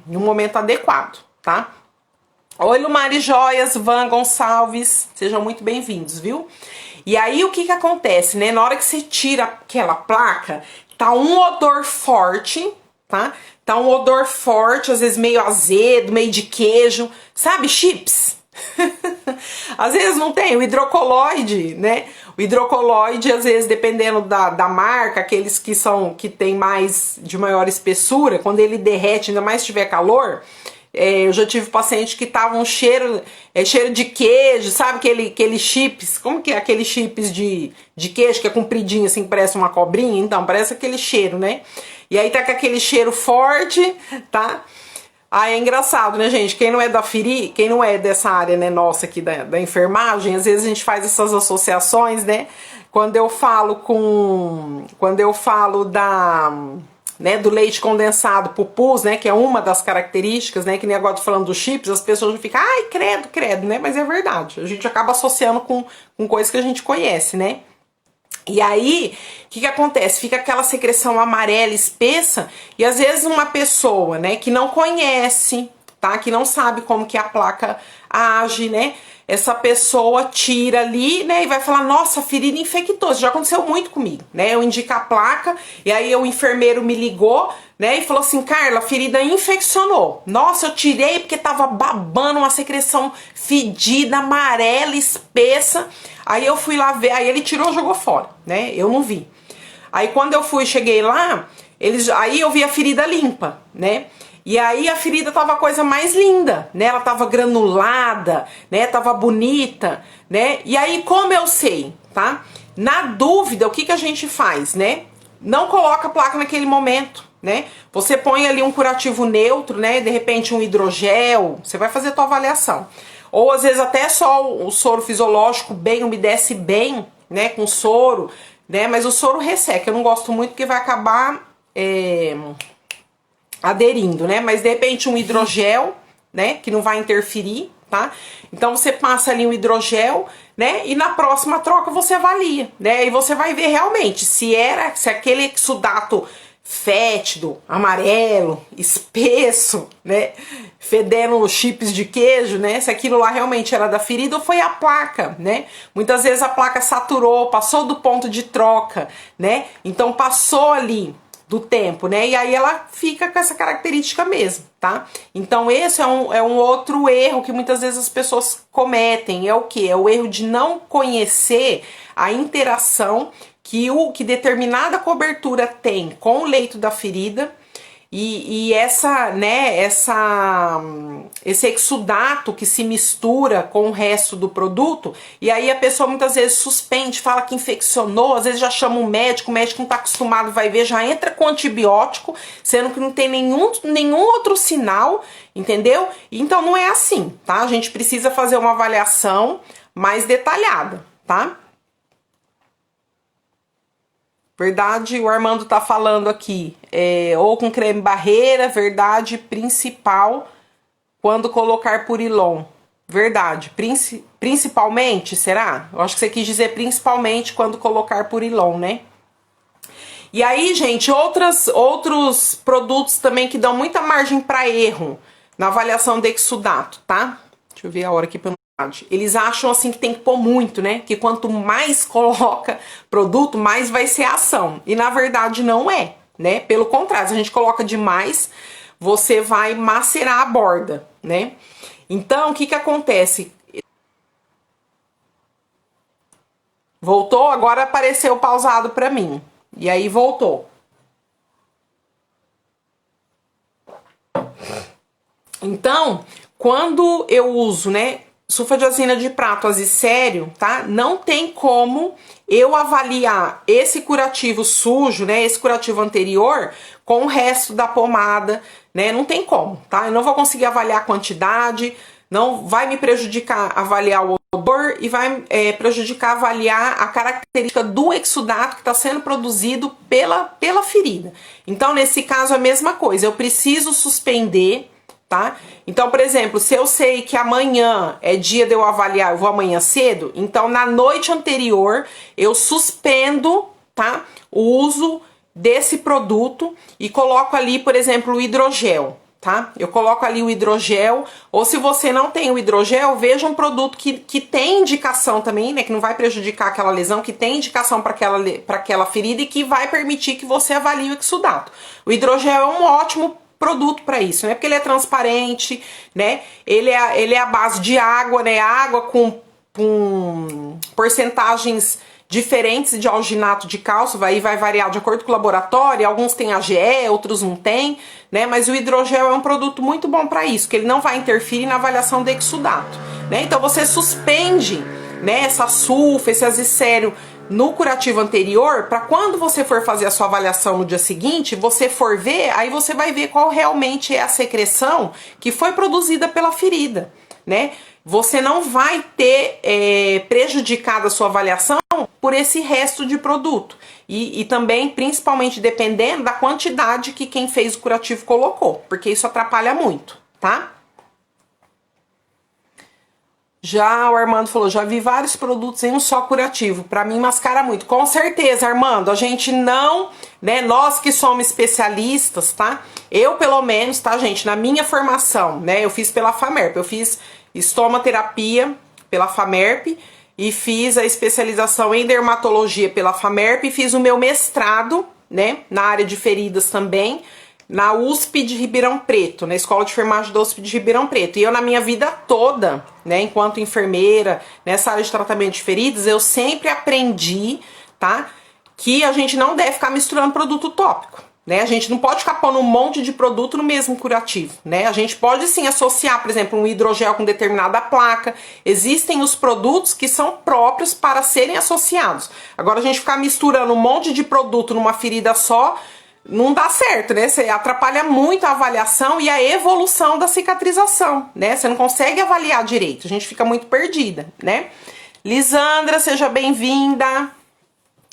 momento adequado, tá? Oi, Lumari Joias, Van Gonçalves, sejam muito bem-vindos, viu? E aí o que acontece, né? Na hora que você tira aquela placa, tá um odor forte, tá? Tá um odor forte, às vezes meio azedo, meio de queijo, sabe? Chips. Às vezes não tem, o hidrocoloide, né? O hidrocoloide, às vezes, dependendo da marca, aqueles que tem mais, de maior espessura, quando ele derrete, ainda mais se tiver calor, eu já tive paciente que tava um cheiro de queijo, sabe aquele chips, como que é aquele chips de queijo que é compridinho assim, que parece uma cobrinha? Então, parece aquele cheiro, né? E aí tá com aquele cheiro forte, tá? Aí é engraçado, né, gente? Quem não é quem não é dessa área, né, nossa aqui da enfermagem, às vezes a gente faz essas associações, né? Quando eu falo né, do leite condensado pupus, né, que é uma das características, né, que nem agora tô falando dos chips, as pessoas já ficam, ai, credo, né, mas é verdade, a gente acaba associando com coisas que a gente conhece, né. E aí, o que acontece? Fica aquela secreção amarela espessa, e às vezes uma pessoa, né, que não conhece, tá, que não sabe como que a placa age, né, essa pessoa tira ali, né, e vai falar, nossa, ferida infectou. Isso já aconteceu muito comigo, né, eu indico a placa, e aí o enfermeiro me ligou, né, e falou assim, Carla, a ferida infeccionou. Nossa, eu tirei porque tava babando uma secreção fedida, amarela, espessa. Aí eu fui lá ver, aí ele tirou e jogou fora, né, eu não vi. Aí quando eu cheguei lá, aí eu vi a ferida limpa, né. E aí a ferida tava a coisa mais linda, né? Ela tava granulada, né? Tava bonita, né? E aí como eu sei, tá? Na dúvida, o que a gente faz, né? Não coloca a placa naquele momento, né? Você põe ali um curativo neutro, né? De repente um hidrogel, você vai fazer a tua avaliação. Ou às vezes até só o soro fisiológico bem, umedece bem, né? Com soro, né? Mas o soro resseca, eu não gosto muito porque vai acabar aderindo, né? Mas de repente um hidrogel, né? Que não vai interferir, tá? Então você passa ali um hidrogel, né? E na próxima troca você avalia, né? E você vai ver realmente se aquele exudato fétido, amarelo, espesso, né? Fedendo chips de queijo, né? Se aquilo lá realmente era da ferida ou foi a placa, né? Muitas vezes a placa saturou, passou do ponto de troca, né? Então passou ali do tempo, né? E aí ela fica com essa característica mesmo, tá? Então esse é um outro erro que muitas vezes as pessoas cometem. É o quê? É o erro de não conhecer a interação que determinada cobertura tem com o leito da ferida e esse exudato que se mistura com o resto do produto, e aí a pessoa muitas vezes suspende, fala que infeccionou, às vezes já chama um médico, o médico não está acostumado, vai ver, já entra com antibiótico, sendo que não tem nenhum outro sinal, entendeu? Então não é assim, tá? A gente precisa fazer uma avaliação mais detalhada, tá? Verdade, o Armando tá falando aqui, ou com creme barreira, verdade principal quando colocar purilon. Verdade, principalmente, será? Eu acho que você quis dizer principalmente quando colocar purilon, né? E aí, gente, outros produtos também que dão muita margem para erro na avaliação de exudato, tá? Deixa eu ver a hora aqui pra... Eles acham assim que tem que pôr muito, né? Que quanto mais coloca produto, mais vai ser a ação. E na verdade não é, né? Pelo contrário, se a gente coloca demais, você vai macerar a borda, né? Então, o que acontece? Voltou? Agora apareceu pausado pra mim. E aí voltou. Então, quando eu uso, né, sulfadiazina de prato azicério, tá? Não tem como eu avaliar esse curativo sujo, né? Esse curativo anterior com o resto da pomada, né? Não tem como, tá? Eu não vou conseguir avaliar a quantidade, não vai me prejudicar avaliar o odor e vai prejudicar avaliar a característica do exudato que está sendo produzido pela ferida. Então, nesse caso, a mesma coisa. Eu preciso suspender, tá? Então, por exemplo, se eu sei que amanhã é dia de eu avaliar, eu vou amanhã cedo, então na noite anterior eu suspendo, tá? O uso desse produto e coloco ali, por exemplo, o hidrogel, tá? Eu coloco ali o hidrogel, ou se você não tem o hidrogel, veja um produto que tem indicação também, né? Que não vai prejudicar aquela lesão, que tem indicação para aquela ferida e que vai permitir que você avalie o exudato. O hidrogel é um ótimo produto para isso, né? Porque ele é transparente, né? Ele é a base de água, né? Água com porcentagens diferentes de alginato de cálcio, vai variar de acordo com o laboratório, alguns têm AGE, outros não têm, né? Mas o hidrogel é um produto muito bom para isso, que ele não vai interferir na avaliação do exudato, né? Então você suspende, né, essa sulfa, esse azicério no curativo anterior, para quando você for fazer a sua avaliação no dia seguinte, você for ver, aí você vai ver qual realmente é a secreção que foi produzida pela ferida, né? Você não vai ter prejudicado a sua avaliação por esse resto de produto. E também, principalmente, dependendo da quantidade que quem fez o curativo colocou, porque isso atrapalha muito, tá? Já o Armando falou, já vi vários produtos em um só curativo, pra mim mascara muito. Com certeza, Armando, a gente não, né, nós que somos especialistas, tá? Eu, pelo menos, tá, gente, na minha formação, né, eu fiz pela FAMERP, eu fiz estomaterapia pela FAMERP e fiz a especialização em dermatologia pela FAMERP e fiz o meu mestrado, né, na área de feridas também, na USP de Ribeirão Preto, na Escola de Enfermagem da USP de Ribeirão Preto. E eu, na minha vida toda, né, enquanto enfermeira, nessa área de tratamento de feridas, eu sempre aprendi, tá, que a gente não deve ficar misturando produto tópico, né? A gente não pode ficar pondo um monte de produto no mesmo curativo, né? A gente pode sim associar, por exemplo, um hidrogel com determinada placa. Existem os produtos que são próprios para serem associados. Agora, a gente ficar misturando um monte de produto numa ferida só, não dá certo, né? Você atrapalha muito a avaliação e a evolução da cicatrização, né? Você não consegue avaliar direito, a gente fica muito perdida, né? Lisandra, seja bem-vinda.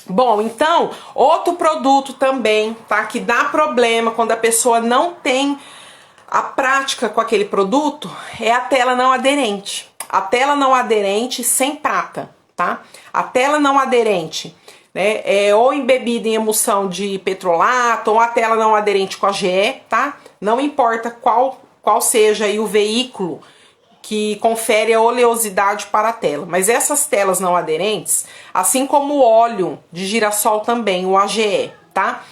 Bom, então, outro produto também, tá? Que dá problema quando a pessoa não tem a prática com aquele produto é a tela não aderente. A tela não aderente sem prata, tá? A tela não aderente, né? Ou embebida em emulsão de petrolato, ou a tela não aderente com a GE, tá? Não importa qual seja aí o veículo que confere a oleosidade para a tela. Mas essas telas não aderentes, assim como o óleo de girassol também, o AGE, tá?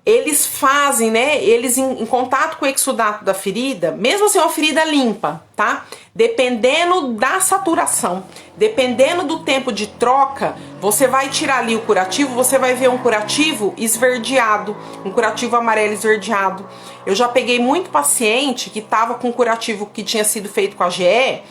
Eles fazem, né, eles em contato com o exudato da ferida, mesmo assim uma ferida limpa, tá? Dependendo da saturação, dependendo do tempo de troca, você vai tirar ali o curativo, você vai ver um curativo esverdeado, um curativo amarelo esverdeado. Eu já peguei muito paciente que tava com curativo que tinha sido feito com a GE,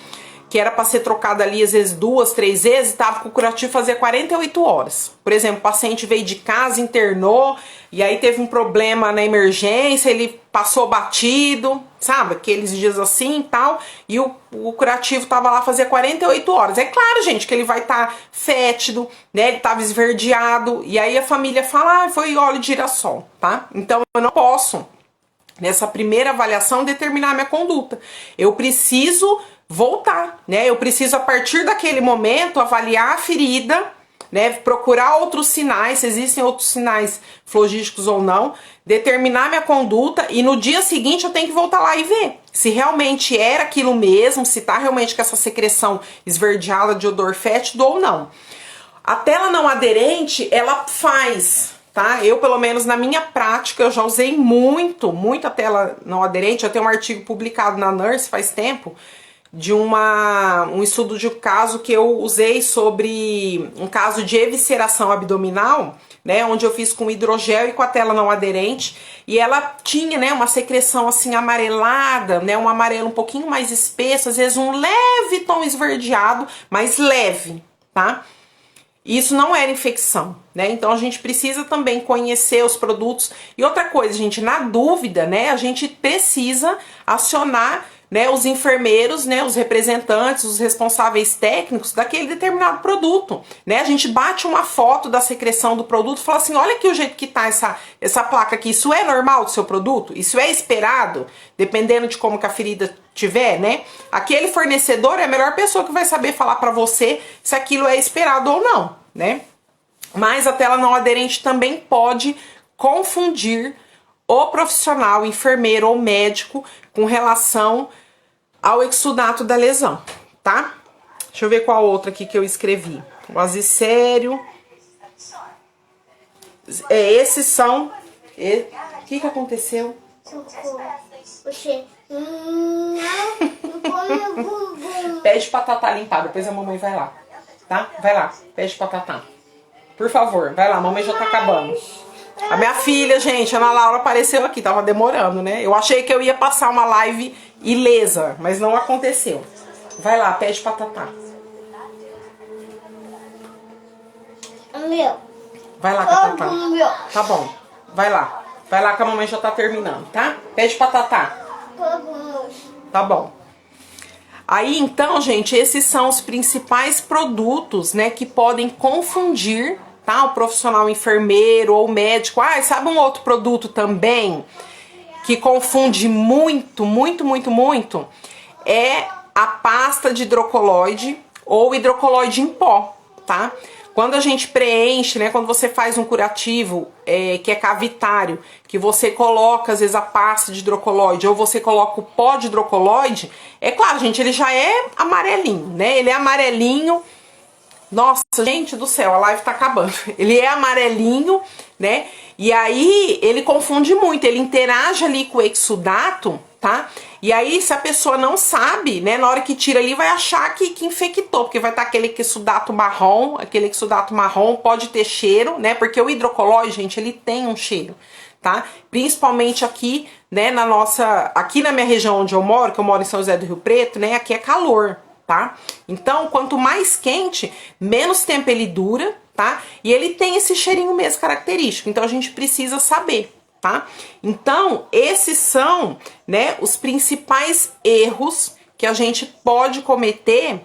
que era para ser trocado ali às vezes 2, 3 vezes, tava com o curativo fazia 48 horas. Por exemplo, o paciente veio de casa, internou, e aí teve um problema na emergência, ele passou batido, sabe? Aqueles dias assim e tal, e o curativo tava lá fazia 48 horas. É claro, gente, que ele vai estar fétido, né? Ele tava esverdeado, e aí a família fala, ah, foi óleo de girassol, tá? Então eu não posso, nessa primeira avaliação, determinar minha conduta. Eu preciso voltar, né? Eu preciso, a partir daquele momento, avaliar a ferida, né? Procurar outros sinais, se existem outros sinais flogísticos ou não, determinar minha conduta e no dia seguinte eu tenho que voltar lá e ver se realmente era aquilo mesmo, se tá realmente com essa secreção esverdeada de odor fétido ou não. A tela não aderente, ela faz, tá? Eu, pelo menos na minha prática, eu já usei muito a tela não aderente. Eu tenho um artigo publicado na Nurse faz tempo, de um estudo de caso que eu usei sobre um caso de evisceração abdominal, né, onde eu fiz com hidrogel e com a tela não aderente, e ela tinha, né, uma secreção assim amarelada, né, um amarelo um pouquinho mais espesso, às vezes um leve tom esverdeado, mas leve, tá? Isso não era infecção, né? Então a gente precisa também conhecer os produtos. E outra coisa, gente, na dúvida, né, a gente precisa acionar, né, os enfermeiros, né, os representantes, os responsáveis técnicos daquele determinado produto, né? A gente bate uma foto da secreção do produto e fala assim, olha aqui o jeito que tá essa placa aqui, isso é normal do seu produto? Isso é esperado? Dependendo de como que a ferida tiver, né? Aquele fornecedor é a melhor pessoa que vai saber falar pra você se aquilo é esperado ou não, né? Mas a tela não aderente também pode confundir o profissional, enfermeiro ou médico com relação ao exudato da lesão, tá? Deixa eu ver qual outra aqui que eu escrevi. O azicério. Esses são... O que aconteceu? Pede pra Tatá limpar, depois a mamãe vai lá, tá? Vai lá, pede pra Tatá. Por favor, vai lá, a mamãe já tá acabando. A minha filha, gente, a Ana Laura apareceu aqui, tava demorando, né? Eu achei que eu ia passar uma live ilesa, mas não aconteceu. Vai lá, pede pra Tatá. Meu. Vai lá com a Tatá. Tá bom, vai lá. Vai lá que a mamãe já tá terminando, tá? Pede pra Tatá. Tá bom. Aí, então, gente, esses são os principais produtos, né, que podem confundir, tá? O profissional enfermeiro ou médico. Ah, sabe um outro produto também que confunde muito, muito, muito, muito? É a pasta de hidrocoloide ou hidrocoloide em pó, tá? Quando a gente preenche, né, quando você faz um curativo que é cavitário, que você coloca às vezes a pasta de hidrocoloide ou você coloca o pó de hidrocoloide, é claro, gente, ele já é amarelinho, né? Ele é amarelinho. Nossa, gente do céu, a live tá acabando. Ele é amarelinho, né? E aí ele confunde muito, ele interage ali com o exudato, tá? E aí, se a pessoa não sabe, né, na hora que tira ali, vai achar que infectou, porque vai estar aquele exudato marrom, pode ter cheiro, né, porque o hidrocoloide, gente, ele tem um cheiro, tá? Principalmente aqui, né, aqui na minha região onde eu moro, que eu moro em São José do Rio Preto, né, aqui é calor, tá? Então, quanto mais quente, menos tempo ele dura, tá? E ele tem esse cheirinho mesmo característico, então a gente precisa saber. Tá? Então, esses são, né, os principais erros que a gente pode cometer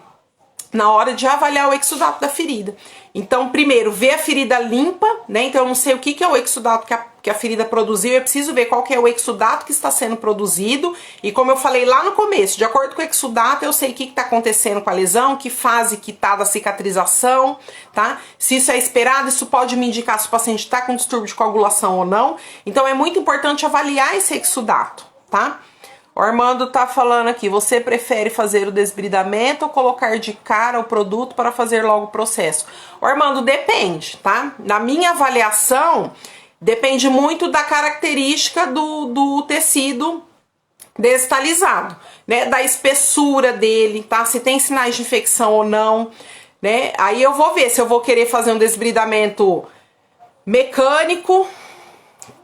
na hora de avaliar o exudato da ferida. Então, primeiro, ver a ferida limpa, né? Então, eu não sei o que é o exudato que a ferida produziu, eu preciso ver qual que é o exudato que está sendo produzido. E como eu falei lá no começo, de acordo com o exudato, eu sei o que está acontecendo com a lesão, que fase que está da cicatrização, tá? Se isso é esperado, isso pode me indicar se o paciente está com distúrbio de coagulação ou não. Então, é muito importante avaliar esse exudato, tá? O Armando tá falando aqui, você prefere fazer o desbridamento ou colocar de cara o produto para fazer logo o processo? O Armando, depende, tá? Na minha avaliação, depende muito da característica do tecido desestalizado, né? Da espessura dele, tá? Se tem sinais de infecção ou não, né? Aí eu vou ver se eu vou querer fazer um desbridamento mecânico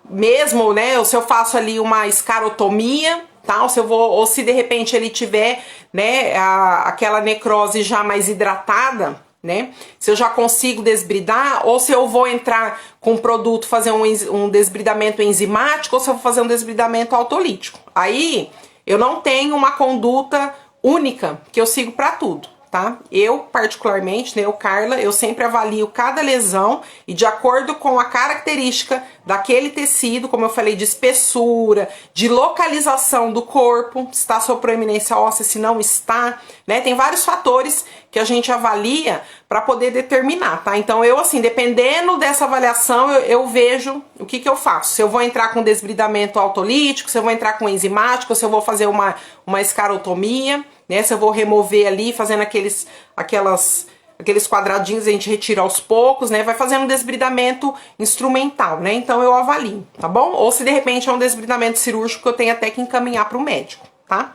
mesmo, né? Ou se eu faço ali uma escarotomia, tá? Ou se de repente ele tiver, né, aquela necrose já mais hidratada, né? Se eu já consigo desbridar, ou se eu vou entrar com o produto fazer um desbridamento enzimático, ou se eu vou fazer um desbridamento autolítico. Aí eu não tenho uma conduta única que eu sigo para tudo, tá? Eu, particularmente, né, Carla, eu sempre avalio cada lesão e de acordo com a característica daquele tecido, como eu falei, de espessura, de localização do corpo, se está sob proeminência óssea, se não está, né? Tem vários fatores que a gente avalia para poder determinar, tá? Então eu, assim, dependendo dessa avaliação, eu vejo o que eu faço. Se eu vou entrar com desbridamento autolítico, se eu vou entrar com enzimático, se eu vou fazer uma escarotomia, né? Se eu vou remover ali, fazendo aqueles quadradinhos, a gente retira aos poucos, né? Vai fazendo um desbridamento instrumental, né? Então eu avalio, tá bom? Ou se de repente é um desbridamento cirúrgico que eu tenho até que encaminhar para o médico, tá?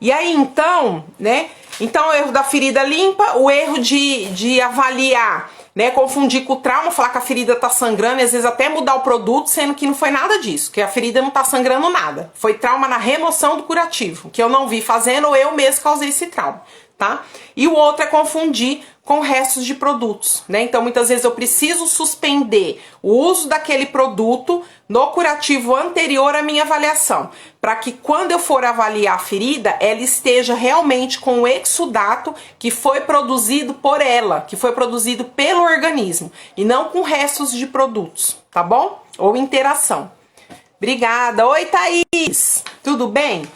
E aí então, né? Então o erro da ferida limpa, o erro de avaliar, né, confundir com o trauma, falar que a ferida tá sangrando e às vezes até mudar o produto, sendo que não foi nada disso, que a ferida não tá sangrando nada. Foi trauma na remoção do curativo, que eu não vi fazendo ou eu mesmo causei esse trauma, tá? E o outro é confundir com restos de produtos, né? Então muitas vezes eu preciso suspender o uso daquele produto no curativo anterior à minha avaliação, para que quando eu for avaliar a ferida, ela esteja realmente com o exudato que foi produzido por ela, que foi produzido pelo organismo, e não com restos de produtos, tá bom? Ou interação. Obrigada. Oi, Thaís! Tudo bem?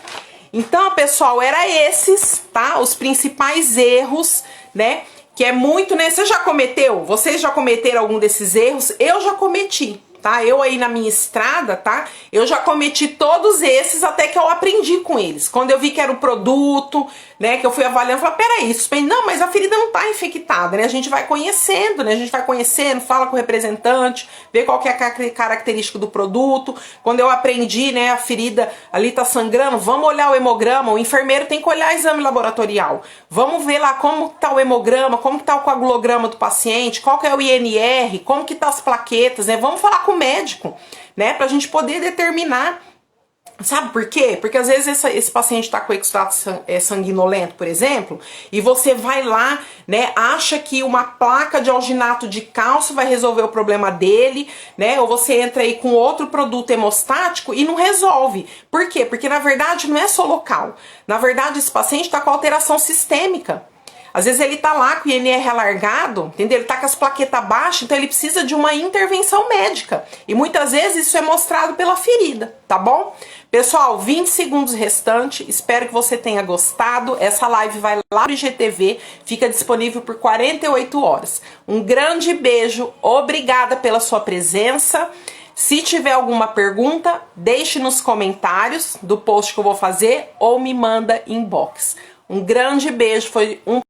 Então, pessoal, era esses, tá? Os principais erros, né? Que é muito, né? Você já cometeu? Vocês já cometeram algum desses erros? Eu já cometi, tá? Eu aí na minha estrada, tá? Eu já cometi todos esses até que eu aprendi com eles. Quando eu vi que era o produto, né? Que eu fui avaliando, eu falei, peraí, suspeito. Não, mas a ferida não tá infectada, né? A gente vai conhecendo, né? A gente vai conhecendo, fala com o representante, vê qual que é a característica do produto. Quando eu aprendi, né? A ferida ali tá sangrando, vamos olhar o hemograma. O enfermeiro tem que olhar o exame laboratorial. Vamos ver lá como tá o hemograma, como que tá o coagulograma do paciente, qual que é o INR, como que tá as plaquetas, né? Vamos falar com o médico, né? Pra gente poder determinar. Sabe por quê? Porque às vezes esse paciente tá com exudato sanguinolento, por exemplo, e você vai lá, né, acha que uma placa de alginato de cálcio vai resolver o problema dele, né, ou você entra aí com outro produto hemostático e não resolve. Por quê? Porque na verdade não é só local. Na verdade esse paciente tá com alteração sistêmica. Às vezes ele tá lá com o INR alargado, entendeu? Ele tá com as plaquetas baixas, então ele precisa de uma intervenção médica. E muitas vezes isso é mostrado pela ferida, tá bom? Pessoal, 20 segundos restantes, espero que você tenha gostado. Essa live vai lá pro IGTV, fica disponível por 48 horas. Um grande beijo, obrigada pela sua presença. Se tiver alguma pergunta, deixe nos comentários do post que eu vou fazer ou me manda inbox. Um grande beijo, foi um